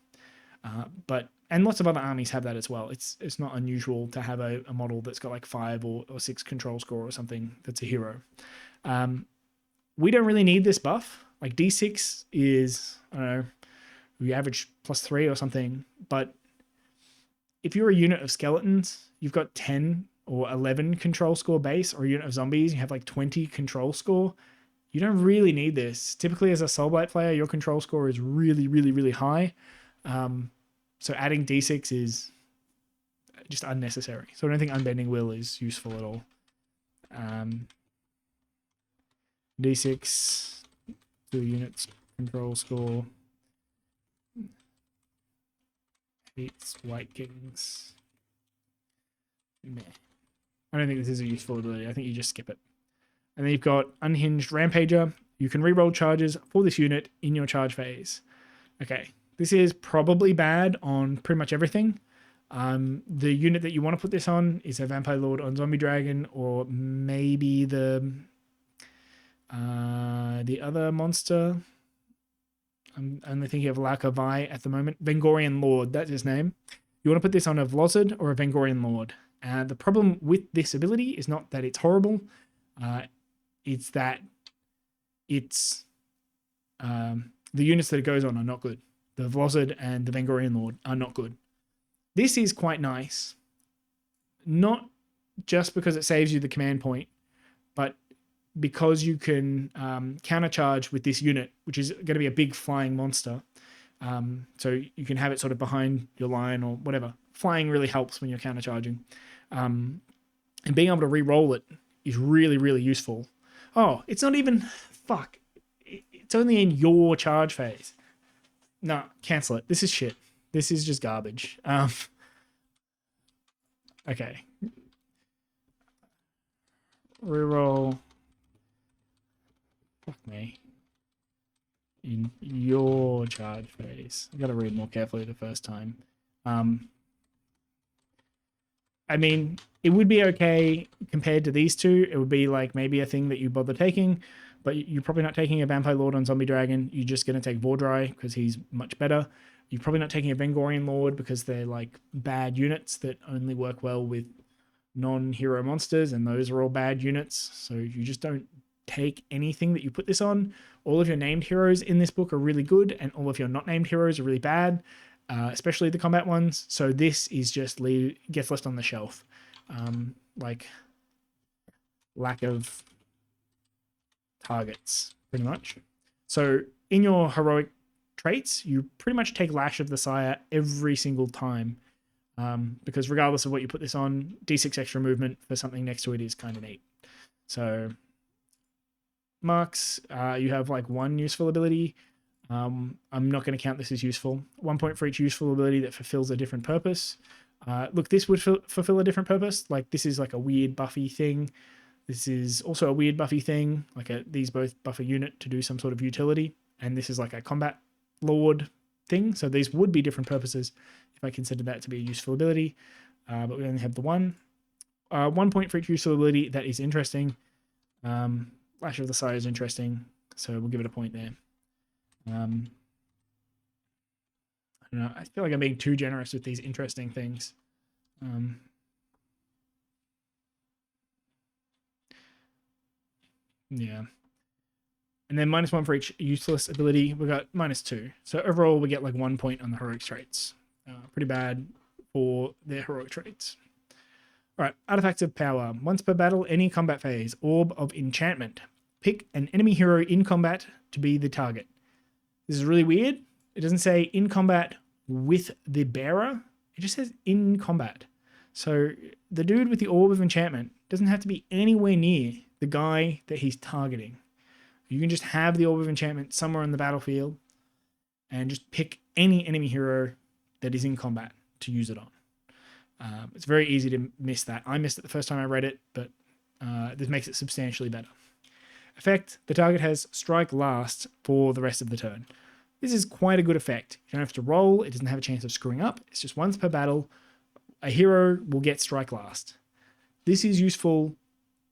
And lots of other armies have that as well. It's not unusual to have a model that's got like 5 or 6 control score or something that's a hero. We don't really need this buff. Like D6 is, I don't know, we average +3 or something. But if you're a unit of skeletons, you've got 10 or 11 control score base, or a unit of zombies, you have like 20 control score. You don't really need this. Typically as a Soulblight player, your control score is really, really, really high. So adding D6 is just unnecessary. So I don't think Unbending Will is useful at all. D6, 2 units control score. Hates White Kings. Meh. I don't think this is a useful ability. I think you just skip it. And then you've got Unhinged Rampager. You can reroll charges for this unit in your charge phase. Okay, this is probably bad on pretty much everything. The unit that you want to put this on is a Vampire Lord on Zombie Dragon, or maybe the other monster. I'm only thinking of Lakavi at the moment. Vengorian Lord, that's his name. You want to put this on a Vlozzard or a Vengorian Lord. The problem with this ability is not that it's horrible. It's that it's the units that it goes on are not good. The Vlozzard and the Vengorian Lord are not good. This is quite nice. Not just because it saves you the command point, but because you can countercharge with this unit, which is going to be a big flying monster. So you can have it sort of behind your line or whatever. Flying really helps when you're countercharging. And being able to re-roll it is really, really useful. Oh, it's not even... Fuck. It's only in your charge phase. No, cancel it. This is shit. This is just garbage. Okay. Reroll. Fuck me. In your charge phase. I gotta read more carefully the first time. I mean, it would be okay compared to these two. It would be like maybe a thing that you bother taking, but you're probably not taking a Vampire Lord on Zombie Dragon. You're just going to take Vordry because he's much better. You're probably not taking a Vengorian Lord because they're like bad units that only work well with non-hero monsters, and those are all bad units. So you just don't take anything that you put this on. All of your named heroes in this book are really good, and all of your not named heroes are really bad. Especially the combat ones. So this is just gets left on the shelf. Like lack of targets, pretty much. So in your heroic traits, you pretty much take Lash of the Sire every single time. Because regardless of what you put this on, D6 extra movement for something next to it is kind of neat. So marks, you have like 1 useful ability. I'm not going to count this as useful. 1 point for each useful ability that fulfills a different purpose. Look, this would fulfill a different purpose. Like this is like a weird buffy thing. This is also a weird buffy thing. Like these both buff a unit to do some sort of utility. And this is like a combat lord thing. So these would be different purposes if I consider that to be a useful ability. But we only have the 1. 1 point for each useful ability. That is interesting. Lash of the Sire is interesting. So we'll give it a point there. I don't know. I feel like I'm being too generous with these interesting things. Yeah. And then -1 for each useless ability. We got -2. So overall, we get like 1 point on the heroic traits. Pretty bad for their heroic traits. All right, artifacts of power. Once per battle, any combat phase. Orb of enchantment. Pick an enemy hero in combat to be the target. This is really weird. It doesn't say in combat with the bearer. It just says in combat. So the dude with the orb of enchantment doesn't have to be anywhere near the guy that he's targeting. You can just have the orb of enchantment somewhere on the battlefield and just pick any enemy hero that is in combat to use it on. It's very easy to miss that. I missed it the first time I read it, but this makes it substantially better. Effect, the target has strike last for the rest of the turn. This is quite a good effect. You don't have to roll. It doesn't have a chance of screwing up. It's just once per battle. A hero will get strike last. This is useful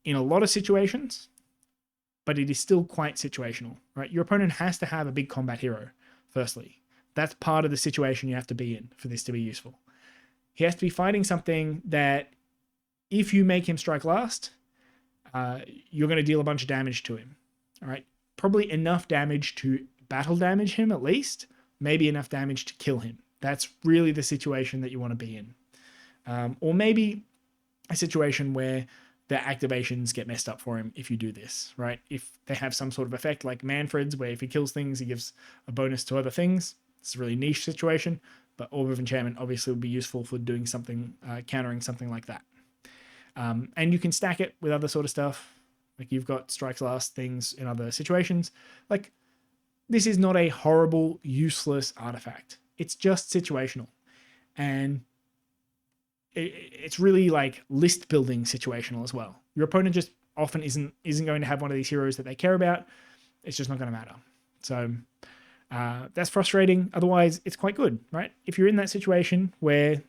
in a lot of situations, but it is still quite situational, right? Your opponent has to have a big combat hero, firstly. That's part of the situation you have to be in for this to be useful. He has to be fighting something that if you make him strike last, you're going to deal a bunch of damage to him. All right, probably enough damage to battle damage him at least, maybe enough damage to kill him. That's really the situation that you want to be in. Or maybe a situation where the activations get messed up for him if you do this, right? If they have some sort of effect like Manfred's, where if he kills things, he gives a bonus to other things. It's a really niche situation, but Orb of Enchantment obviously would be useful for doing something, countering something like that. And you can stack it with other sort of stuff. Like you've got strikes last things in other situations. Like this is not a horrible, useless artifact. It's just situational. And it's really like list building situational as well. Your opponent just often isn't going to have one of these heroes that they care about. It's just not going to matter. So that's frustrating. Otherwise, it's quite good, right? If you're in that situation where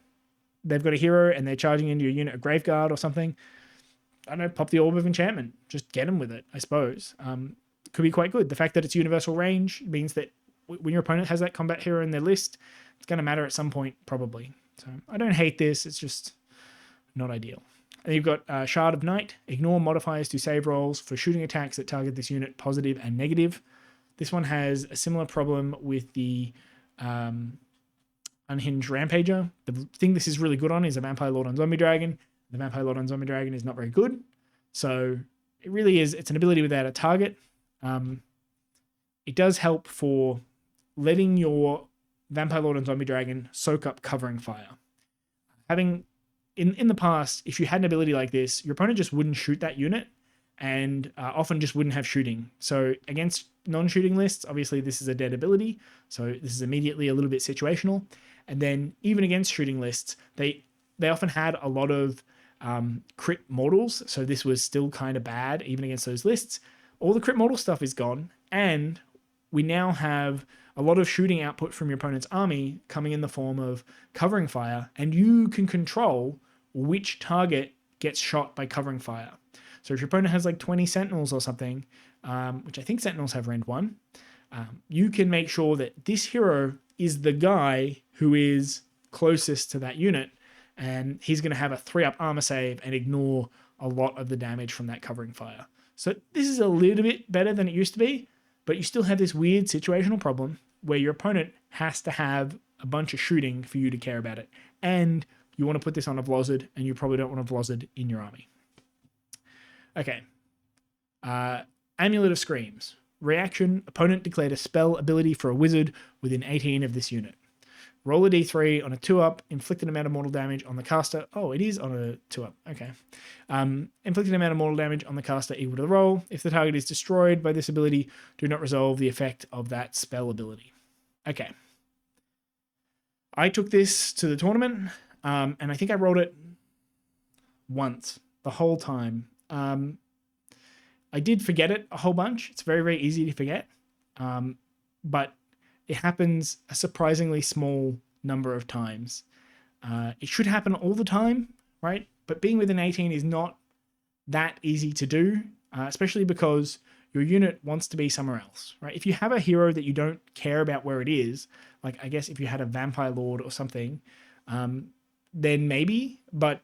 they've got a hero and they're charging into your unit a Graveguard or something, I don't know, pop the Orb of Enchantment. Just get them with it, I suppose. Could be quite good. The fact that it's universal range means that when your opponent has that combat hero in their list, it's going to matter at some point, probably. So I don't hate this. It's just not ideal. And you've got Shard of Night. Ignore modifiers to save rolls for shooting attacks that target this unit, positive and negative. This one has a similar problem with the Unhinged Rampager. The thing this is really good on is a Vampire Lord on Zombie Dragon. The Vampire Lord on Zombie Dragon is not very good. So it really is, it's an ability without a target. It does help for letting your Vampire Lord on Zombie Dragon soak up covering fire. Having, in the past, if you had an ability like this, your opponent just wouldn't shoot that unit and often just wouldn't have shooting. So against non-shooting lists, obviously this is a dead ability. So this is immediately a little bit situational. And then even against shooting lists, they often had a lot of crit mortals. So this was still kind of bad even against those lists. All the crit mortal stuff is gone. And we now have a lot of shooting output from your opponent's army coming in the form of covering fire, and you can control which target gets shot by covering fire. So if your opponent has like 20 Sentinels or something, which I think Sentinels have rend 1, you can make sure that this hero is the guy who is closest to that unit, and he's going to have a 3-up armor save and ignore a lot of the damage from that covering fire. So this is a little bit better than it used to be, but you still have this weird situational problem where your opponent has to have a bunch of shooting for you to care about it. And you want to put this on a Vlozzard, and you probably don't want a Vlozzard in your army. Okay. Amulet of Screams. Reaction, opponent declared a spell ability for a wizard within 18 of this unit. Roll a d3 on a 2-up, inflicted amount of mortal damage on the caster. Oh, it is on a 2-up. Okay. Inflicted amount of mortal damage on the caster equal to the roll. If the target is destroyed by this ability, do not resolve the effect of that spell ability. Okay. I took this to the tournament, and I think I rolled it once the whole time. I did forget it a whole bunch. It's very, very easy to forget. But it happens a surprisingly small number of times. It should happen all the time, right? But being within 18 is not that easy to do, especially because your unit wants to be somewhere else, right? If you have a hero that you don't care about where it is, like I guess if you had a Vampire Lord or something, then maybe, but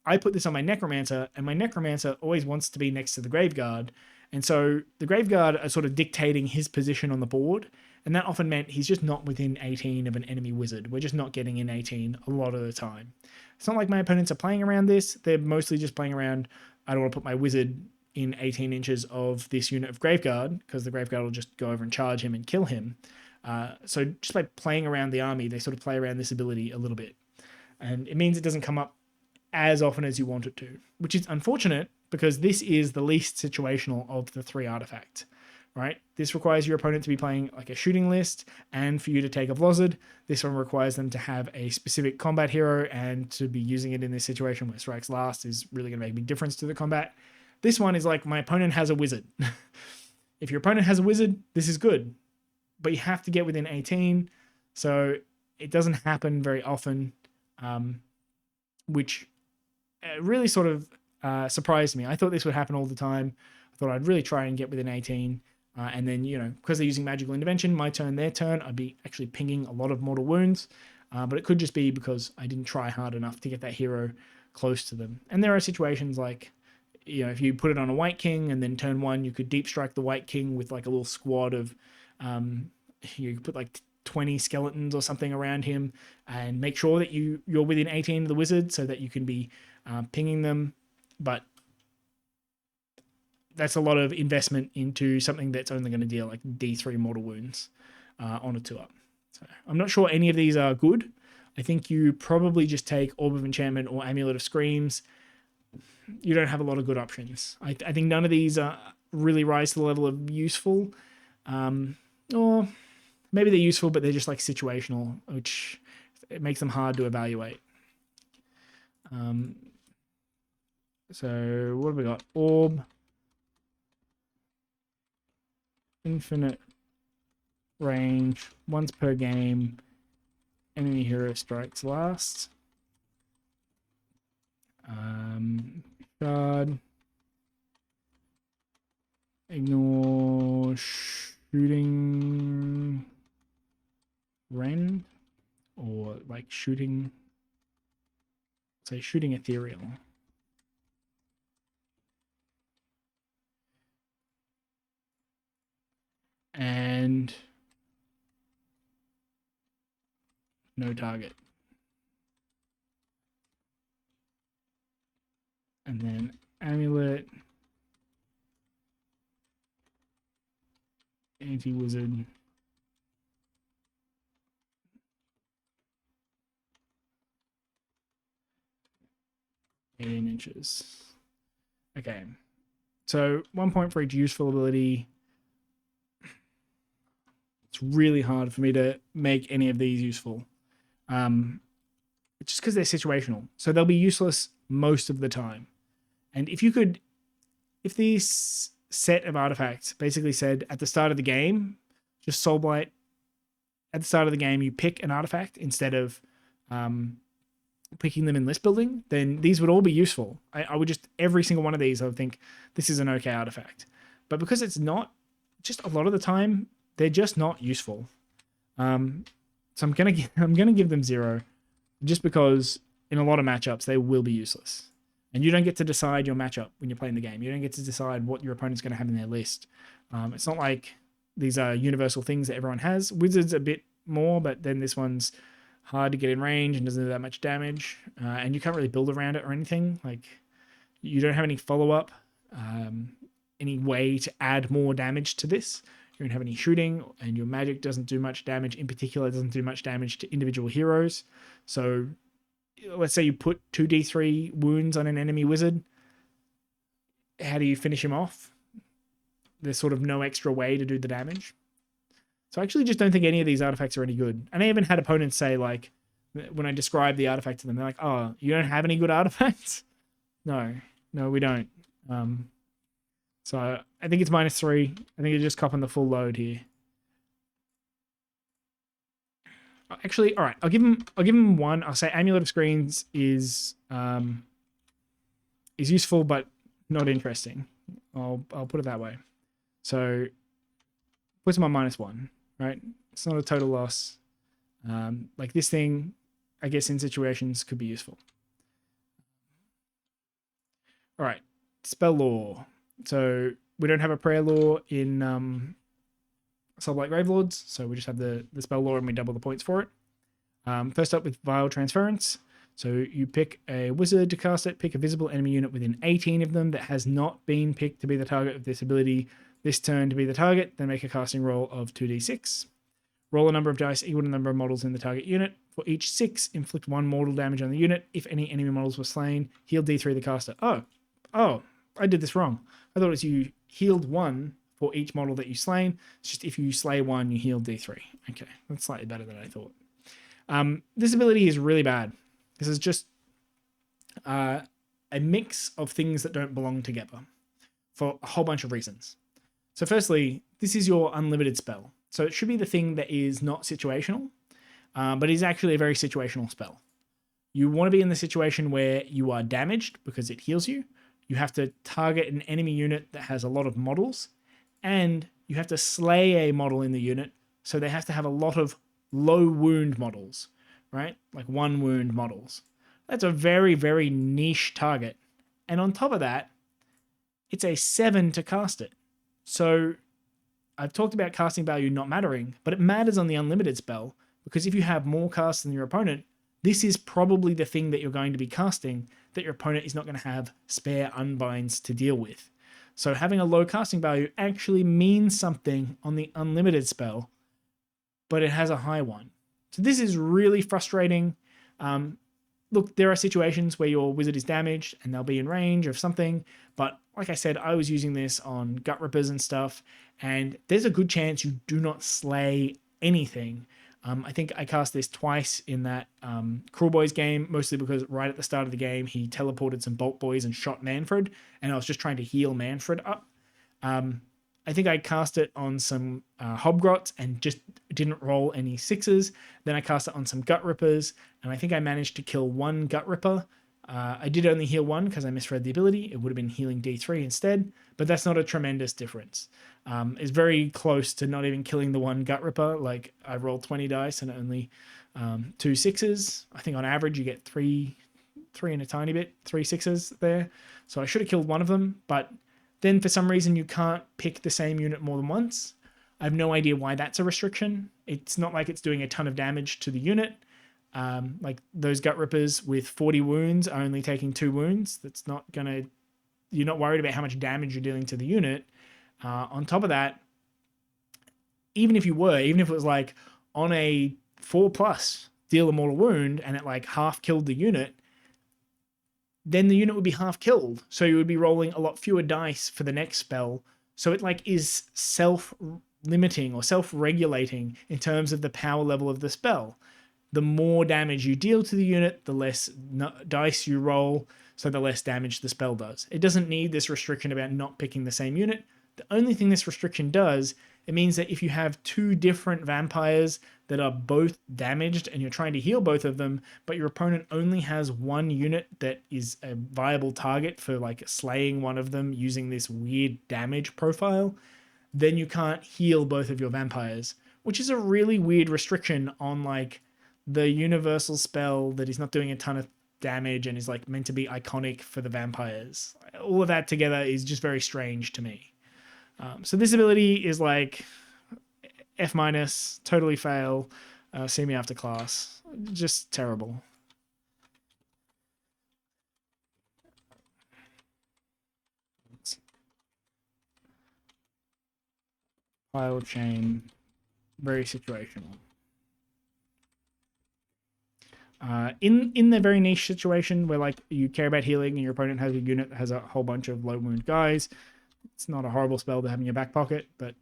I put this on my Necromancer, and my Necromancer always wants to be next to the Graveguard, And so the Graveguard are sort of dictating his position on the board, and that often meant he's just not within 18 of an enemy wizard. We're just not getting in 18 a lot of the time. It's not like my opponents are playing around this. They're mostly just playing around, I don't want to put my wizard in 18 inches of this unit of Graveguard, because the Graveguard will just go over and charge him and kill him. So just by playing around the army, they sort of play around this ability a little bit. And it means it doesn't come up as often as you want it to, which is unfortunate because this is the least situational of the 3 artifacts, right? This requires your opponent to be playing like a shooting list and for you to take a Blizzard. This one requires them to have a specific combat hero and to be using it in this situation where strikes last is really going to make a big difference to the combat. This one is like, my opponent has a wizard. If your opponent has a wizard, this is good, but you have to get within 18. So it doesn't happen very often, which really sort of surprised me. I thought this would happen all the time. I thought I'd really try and get within 18. And then, you know, because they're using magical intervention, my turn, their turn, I'd be actually pinging a lot of mortal wounds. But it could just be because I didn't try hard enough to get that hero close to them. And there are situations like, you know, if you put it on a White King and then turn 1, you could deep strike the White King with like a little squad of, you could put like 20 skeletons or something around him and make sure that you're within 18 of the wizard so that you can be pinging them. But that's a lot of investment into something that's only going to deal like D3 mortal wounds on a 2-up. So I'm not sure any of these are good. I think you probably just take Orb of Enchantment or Amulet of Screams. You don't have a lot of good options. I think none of these really rise to the level of useful. Or maybe they're useful, but they're just like situational, which it makes them hard to evaluate. So what have we got? Orb. Infinite range. Once per game. Enemy hero strikes last. Shard. Ignore shooting Ren, or like shooting, say shooting ethereal. And no target. And then Amulet, Anti-Wizard, 18 inches. Okay, so 1 point for each useful ability. It's really hard for me to make any of these useful. Just because they're situational. So they'll be useless most of the time. And if this set of artifacts basically said at the start of the game, just Soulblight, at the start of the game, you pick an artifact instead of picking them in list building, then these would all be useful. I would just, every single one of these, I would think this is an okay artifact. But because it's not, just a lot of the time, they're just not useful. So I'm gonna give them 0, just because in a lot of matchups they will be useless. And you don't get to decide your matchup when you're playing the game. You don't get to decide what your opponent's going to have in their list. It's not like these are universal things that everyone has. Wizards a bit more, but then this one's hard to get in range and doesn't do that much damage. And you can't really build around it or anything. Like, you don't have any follow-up, any way to add more damage to this. You don't have any shooting, and your magic doesn't do much damage. In particular, it doesn't do much damage to individual heroes. So let's say you put 2d3 wounds on an enemy wizard. How do you finish him off? There's sort of no extra way to do the damage. So I actually just don't think any of these artifacts are any good. And I even had opponents say, like, when I described the artifact to them, they're like, oh, you don't have any good artifacts? No, we don't. So I think it's -3. I think you're just copping the full load here. Actually, all right. I'll give him 1. I'll say Amulet of Screens is useful but not interesting. I'll put it that way. So puts him on -1, right? It's not a total loss. Like this thing, I guess in situations could be useful. All right, spell lore. So we don't have a prayer law in Soulblight Gravelords, so we just have the spell law and we double the points for it. First up with Vile Transference. So you pick a wizard to cast it, pick a visible enemy unit within 18 of them that has not been picked to be the target of this ability this turn to be the target, then make a casting roll of 2d6. Roll a number of dice equal to the number of models in the target unit. For each 6, inflict 1 mortal damage on the unit. If any enemy models were slain, heal d3 the caster. Oh, I did this wrong. I thought it was you healed 1 for each model that you slain. It's just if you slay 1, you heal d3. Okay, that's slightly better than I thought. This ability is really bad. This is just a mix of things that don't belong together for a whole bunch of reasons. So firstly, this is your unlimited spell. So it should be the thing that is not situational, but is actually a very situational spell. You want to be in the situation where you are damaged because it heals you. You have to target an enemy unit that has a lot of models, and you have to slay a model in the unit, so they have to have a lot of low wound models, right? Like 1 wound models. That's a very, very niche target. And on top of that, it's a 7 to cast it. So I've talked about casting value not mattering, but it matters on the unlimited spell, because if you have more casts than your opponent, this is probably the thing that you're going to be casting that your opponent is not going to have spare unbinds to deal with. So having a low casting value actually means something on the unlimited spell, but it has a high one. So this is really frustrating. Look, there are situations where your wizard is damaged and they'll be in range of something, but like I said, I was using this on gut rippers and stuff, and there's a good chance you do not slay anything. I think I cast this twice in that Cruel Boys game, mostly because right at the start of the game, he teleported some Bolt Boys and shot Manfred, and I was just trying to heal Manfred up. I think I cast it on some Hobgrots and just didn't roll any 6s. Then I cast it on some Gut Rippers, and I think I managed to kill 1 Gut Ripper. I did only heal 1 because I misread the ability. It would have been healing D3 instead, but that's not a tremendous difference. It's very close to not even killing the 1 Gut Ripper. Like, I rolled 20 dice and only 2 6s. I think on average you get 3 and a tiny bit, 3 6s there. So I should have killed 1 of them, but then for some reason you can't pick the same unit more than once. I have no idea why that's a restriction. It's not like it's doing a ton of damage to the unit. Like those Gut Rippers with 40 wounds are only taking 2 wounds. That's not gonna, you're not worried about how much damage you're dealing to the unit. On top of that, even if it was like on a 4+ deal a mortal wound and it like half killed the unit, then the unit would be half killed. So you would be rolling a lot fewer dice for the next spell. So it like is self-limiting or self-regulating in terms of the power level of the spell. The more damage you deal to the unit, the less dice you roll, so the less damage the spell does. It doesn't need this restriction about not picking the same unit. The only thing this restriction does, it means that if you have 2 different vampires that are both damaged and you're trying to heal both of them, but your opponent only has 1 unit that is a viable target for like slaying one of them using this weird damage profile, then you can't heal both of your vampires, which is a really weird restriction on like the universal spell that is not doing a ton of damage and is like meant to be iconic for the vampires. All of that together is just very strange to me. So this ability is like F-, totally fail, see me after class. Just terrible. Pile chain, very situational. In the very niche situation where like you care about healing and your opponent has a unit that has a whole bunch of low wound guys, it's not a horrible spell to have in your back pocket, but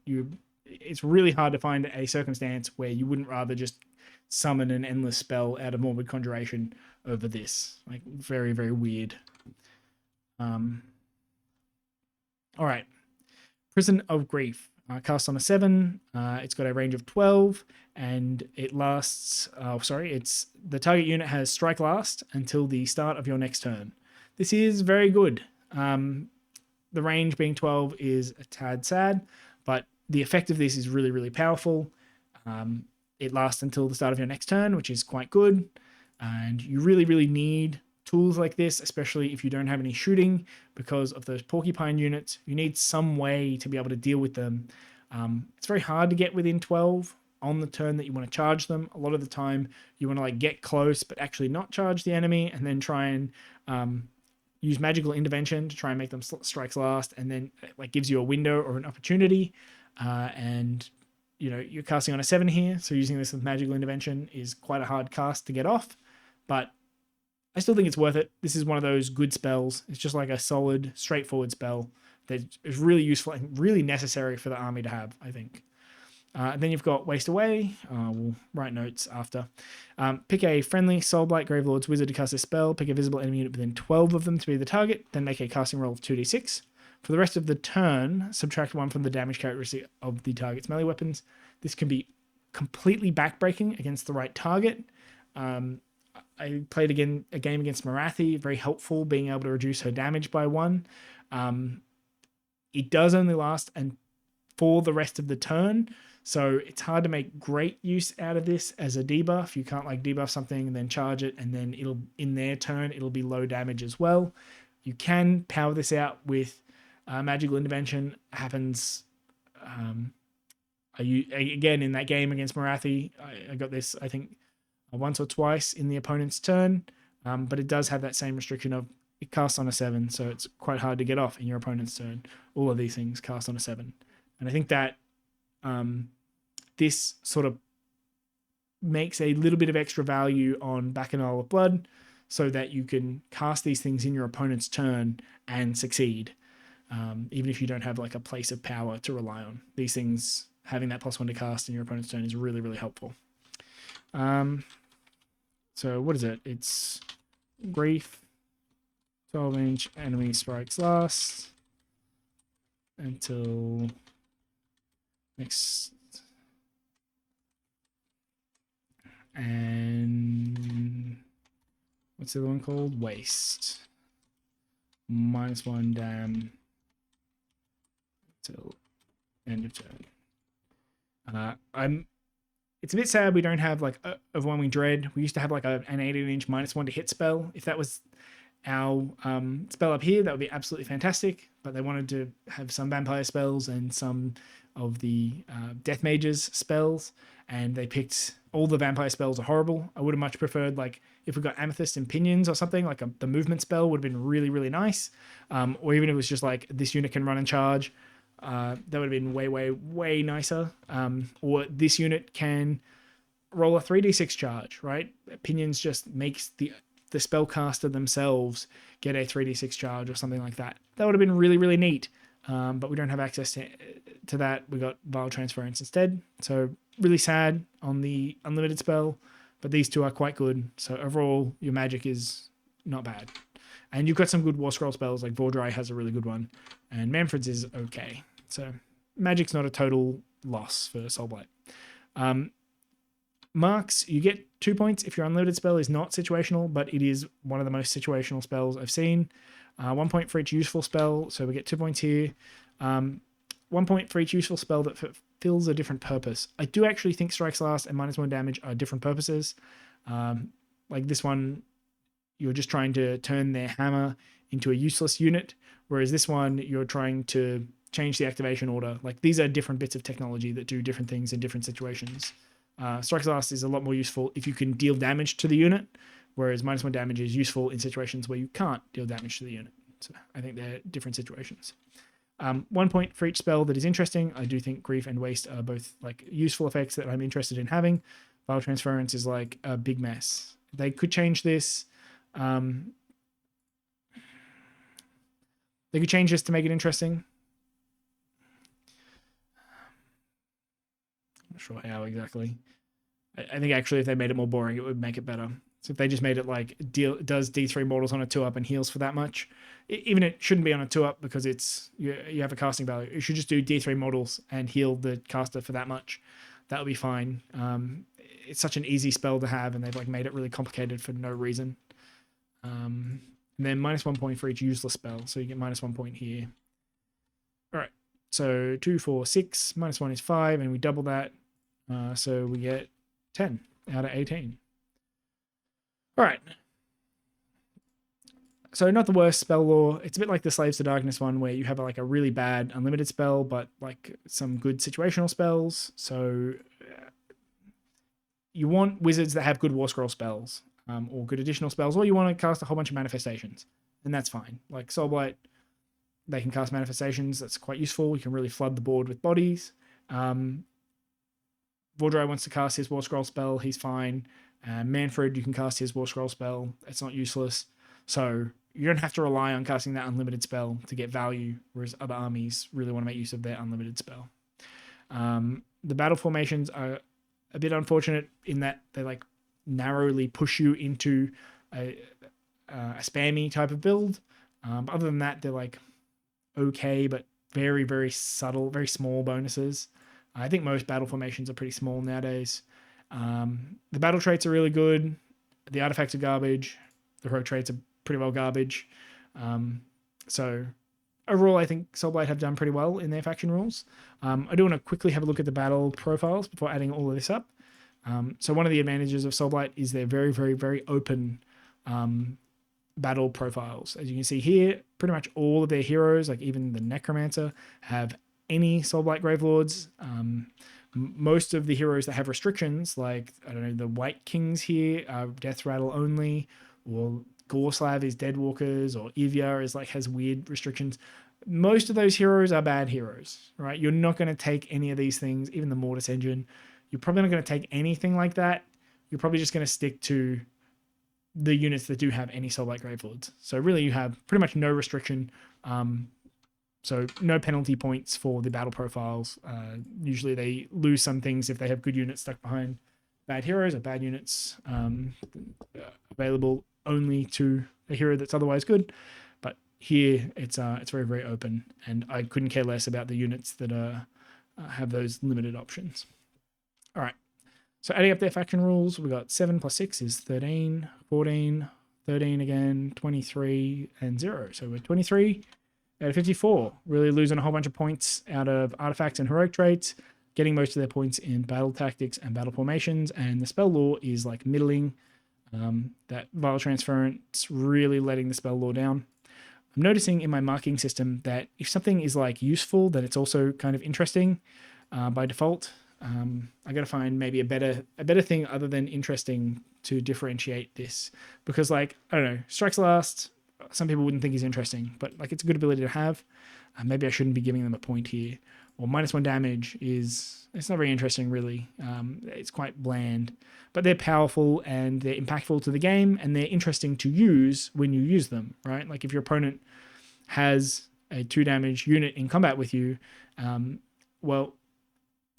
it's really hard to find a circumstance where you wouldn't rather just summon an endless spell out of Morbid Conjuration over this. Like, very, very weird. All right. Prison of Grief. Cast on a 7. It's got a range of 12, and it lasts... it's the target unit has strike last until the start of your next turn. This is very good. The range being 12 is a tad sad, but the effect of this is really, really powerful. It lasts until the start of your next turn, which is quite good. And you really, really need tools like this, especially if you don't have any shooting because of those porcupine units. You need some way to be able to deal with them. It's very hard to get within 12 on the turn that you want to charge them. A lot of the time you want to like get close but actually not charge the enemy, and then try and use magical intervention to try and make them strikes last, and then like gives you a window or an opportunity. And you know, you're casting on a 7 here, so using this with magical intervention is quite a hard cast to get off, but I still think it's worth it. This is one of those good spells. It's just like a solid, straightforward spell that is really useful and really necessary for the army to have, I think. Then you've got Waste Away. We'll write notes after. Pick a friendly Soulblight Gravelords wizard to cast a spell. Pick a visible enemy unit within 12 of them to be the target. Then make a casting roll of 2d6. For the rest of the turn, subtract 1 from the damage characteristic of the target's melee weapons. This can be completely backbreaking against the right target. I played a game against Marathi, very helpful, being able to reduce her damage by 1. It does only last and for the rest of the turn, so it's hard to make great use out of this as a debuff. You can't like debuff something and then charge it, and then it'll in their turn it'll be low damage as well. You can power this out with magical intervention. Happens again in that game against Marathi. I got this, I think, once or twice in the opponent's turn, but it does have that same restriction of it casts on a 7, so it's quite hard to get off in your opponent's turn. All of these things cast on a 7, and I think that this sort of makes a little bit of extra value on Bacchanal of Blood, so that you can cast these things in your opponent's turn and succeed, even if you don't have like a place of power to rely on. These things, having that +1 to cast in your opponent's turn is really, really helpful. So what is it? It's Grief, 12-inch enemy strikes last until next, and what's the other one called? Waste. -1 dam till end of turn. It's a bit sad we don't have like Overwhelming Dread. We used to have like an 18-inch -1 to hit spell. If that was our spell up here, that would be absolutely fantastic. But they wanted to have some vampire spells and some of the death mages spells, and they picked all the vampire spells are horrible. I would have much preferred like if we got Amethyst and Pinions or something, like the movement spell would have been really, really nice. Or even if it was just like this unit can run and charge. That would have been way, way, way nicer. Or this unit can roll a 3d6 charge, right? Pinions just makes the spellcaster themselves get a 3d6 charge or something like that. That would have been really, really neat. But we don't have access to that. We got Vile Transference instead. So really sad on the unlimited spell, but these two are quite good. So overall, your magic is not bad. And you've got some good War Scroll spells, like Vordry has a really good one, and Manfred's is okay. So magic's not a total loss for Soulblight. Marks, you get 2 points if your unlimited spell is not situational, but it is one of the most situational spells I've seen. 1 point for each useful spell, so we get 2 points here. 1 point for each useful spell that fulfills a different purpose. I do actually think Strikes Last and -1 damage are different purposes. Like this one, you're just trying to turn their hammer into a useless unit, whereas this one, you're trying to change the activation order. Like these are different bits of technology that do different things in different situations. Strikes Last is a lot more useful if you can deal damage to the unit, whereas -1 damage is useful in situations where you can't deal damage to the unit. So I think they're different situations. 1 point for each spell that is interesting. I do think Grief and Waste are both like useful effects that I'm interested in having. Vile Transference is like a big mess. They could change this. They could change this to make it interesting. I'm not sure how exactly. I think actually if they made it more boring, it would make it better. So if they just made it like does D3 mortals on a 2-up and heals for that much, even it shouldn't be on a 2-up because it's you have a casting value. You should just do D3 mortals and heal the caster for that much. That would be fine. It's such an easy spell to have, and they've like made it really complicated for no reason. And then -1 point for each useless spell, so you get -1 point here. All right, so 2, 4, 6. -1 is 5, and we double that, so we get 10 out of 18. All right. So not the worst spell lore. It's a bit like the Slaves to Darkness one where you have like a really bad unlimited spell, but like some good situational spells. So you want wizards that have good War Scroll spells or good additional spells, or you want to cast a whole bunch of manifestations, and that's fine. Like Soulblight, they can cast manifestations. That's quite useful. You can really flood the board with bodies. Vordry wants to cast his War Scroll spell. He's fine. Manfred, you can cast his War Scroll spell. It's not useless. So you don't have to rely on casting that unlimited spell to get value, whereas other armies really want to make use of their unlimited spell. The battle formations are a bit unfortunate in that they like narrowly push you into a spammy type of build. But other than that, they're like okay, but very, very subtle, very small bonuses. I think most battle formations are pretty small nowadays. The battle traits are really good. The artifacts are garbage. The rogue traits are pretty well garbage. So overall, I think Soulblight have done pretty well in their faction rules. I do want to quickly have a look at the battle profiles before adding all of this up. So one of the advantages of Soulblight is their very, very, very open battle profiles. As you can see here, pretty much all of their heroes, like even the Necromancer, have any Soulblight Gravelords. Most of the heroes that have restrictions, like, I don't know, the White Kings here are Death Rattle only, or Gorslav is Deadwalkers, or Ivya is like has weird restrictions. Most of those heroes are bad heroes, right? You're not going to take any of these things, even the Mortis Engine. You're probably not going to take anything like that. You're probably just going to stick to the units that do have any Soulblight Gravelords. So really you have pretty much no restriction. So no penalty points for the battle profiles. Usually they lose some things if they have good units stuck behind bad heroes or bad units available only to a hero that's otherwise good. But here it's very, very open, and I couldn't care less about the units that have those limited options. All right. So adding up their faction rules, we got 7 plus 6 is 13, 14, 13 again, 23, and 0. So we're 23 out of 54. Really losing a whole bunch of points out of artifacts and heroic traits, getting most of their points in battle tactics and battle formations, and the spell lore is like middling. That Vile Transference really letting the spell lore down. I'm noticing in my marking system that if something is like useful, then it's also kind of interesting by default. I got to find maybe a better thing other than interesting to differentiate this, because like, I don't know, Strikes Last, some people wouldn't think he's interesting, but like it's a good ability to have. Maybe I shouldn't be giving them a point here. Or -1 damage it's not very interesting really. It's quite bland, but they're powerful and they're impactful to the game, and they're interesting to use when you use them, right? Like if your opponent has a 2 damage unit in combat with you, well,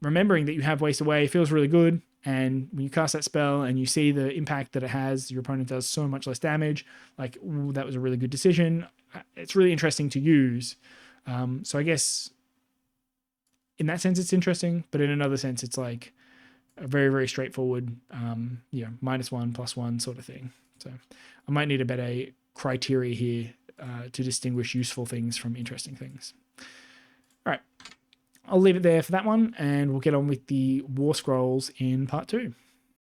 remembering that you have Waste Away feels really good. And when you cast that spell and you see the impact that it has, your opponent does so much less damage. Like, ooh, that was a really good decision. It's really interesting to use. So I guess in that sense, it's interesting, but in another sense, it's like a very, very straightforward, -1, +1 sort of thing. So I might need a better criteria here to distinguish useful things from interesting things. All right. I'll leave it there for that one, and we'll get on with the War Scrolls in part 2.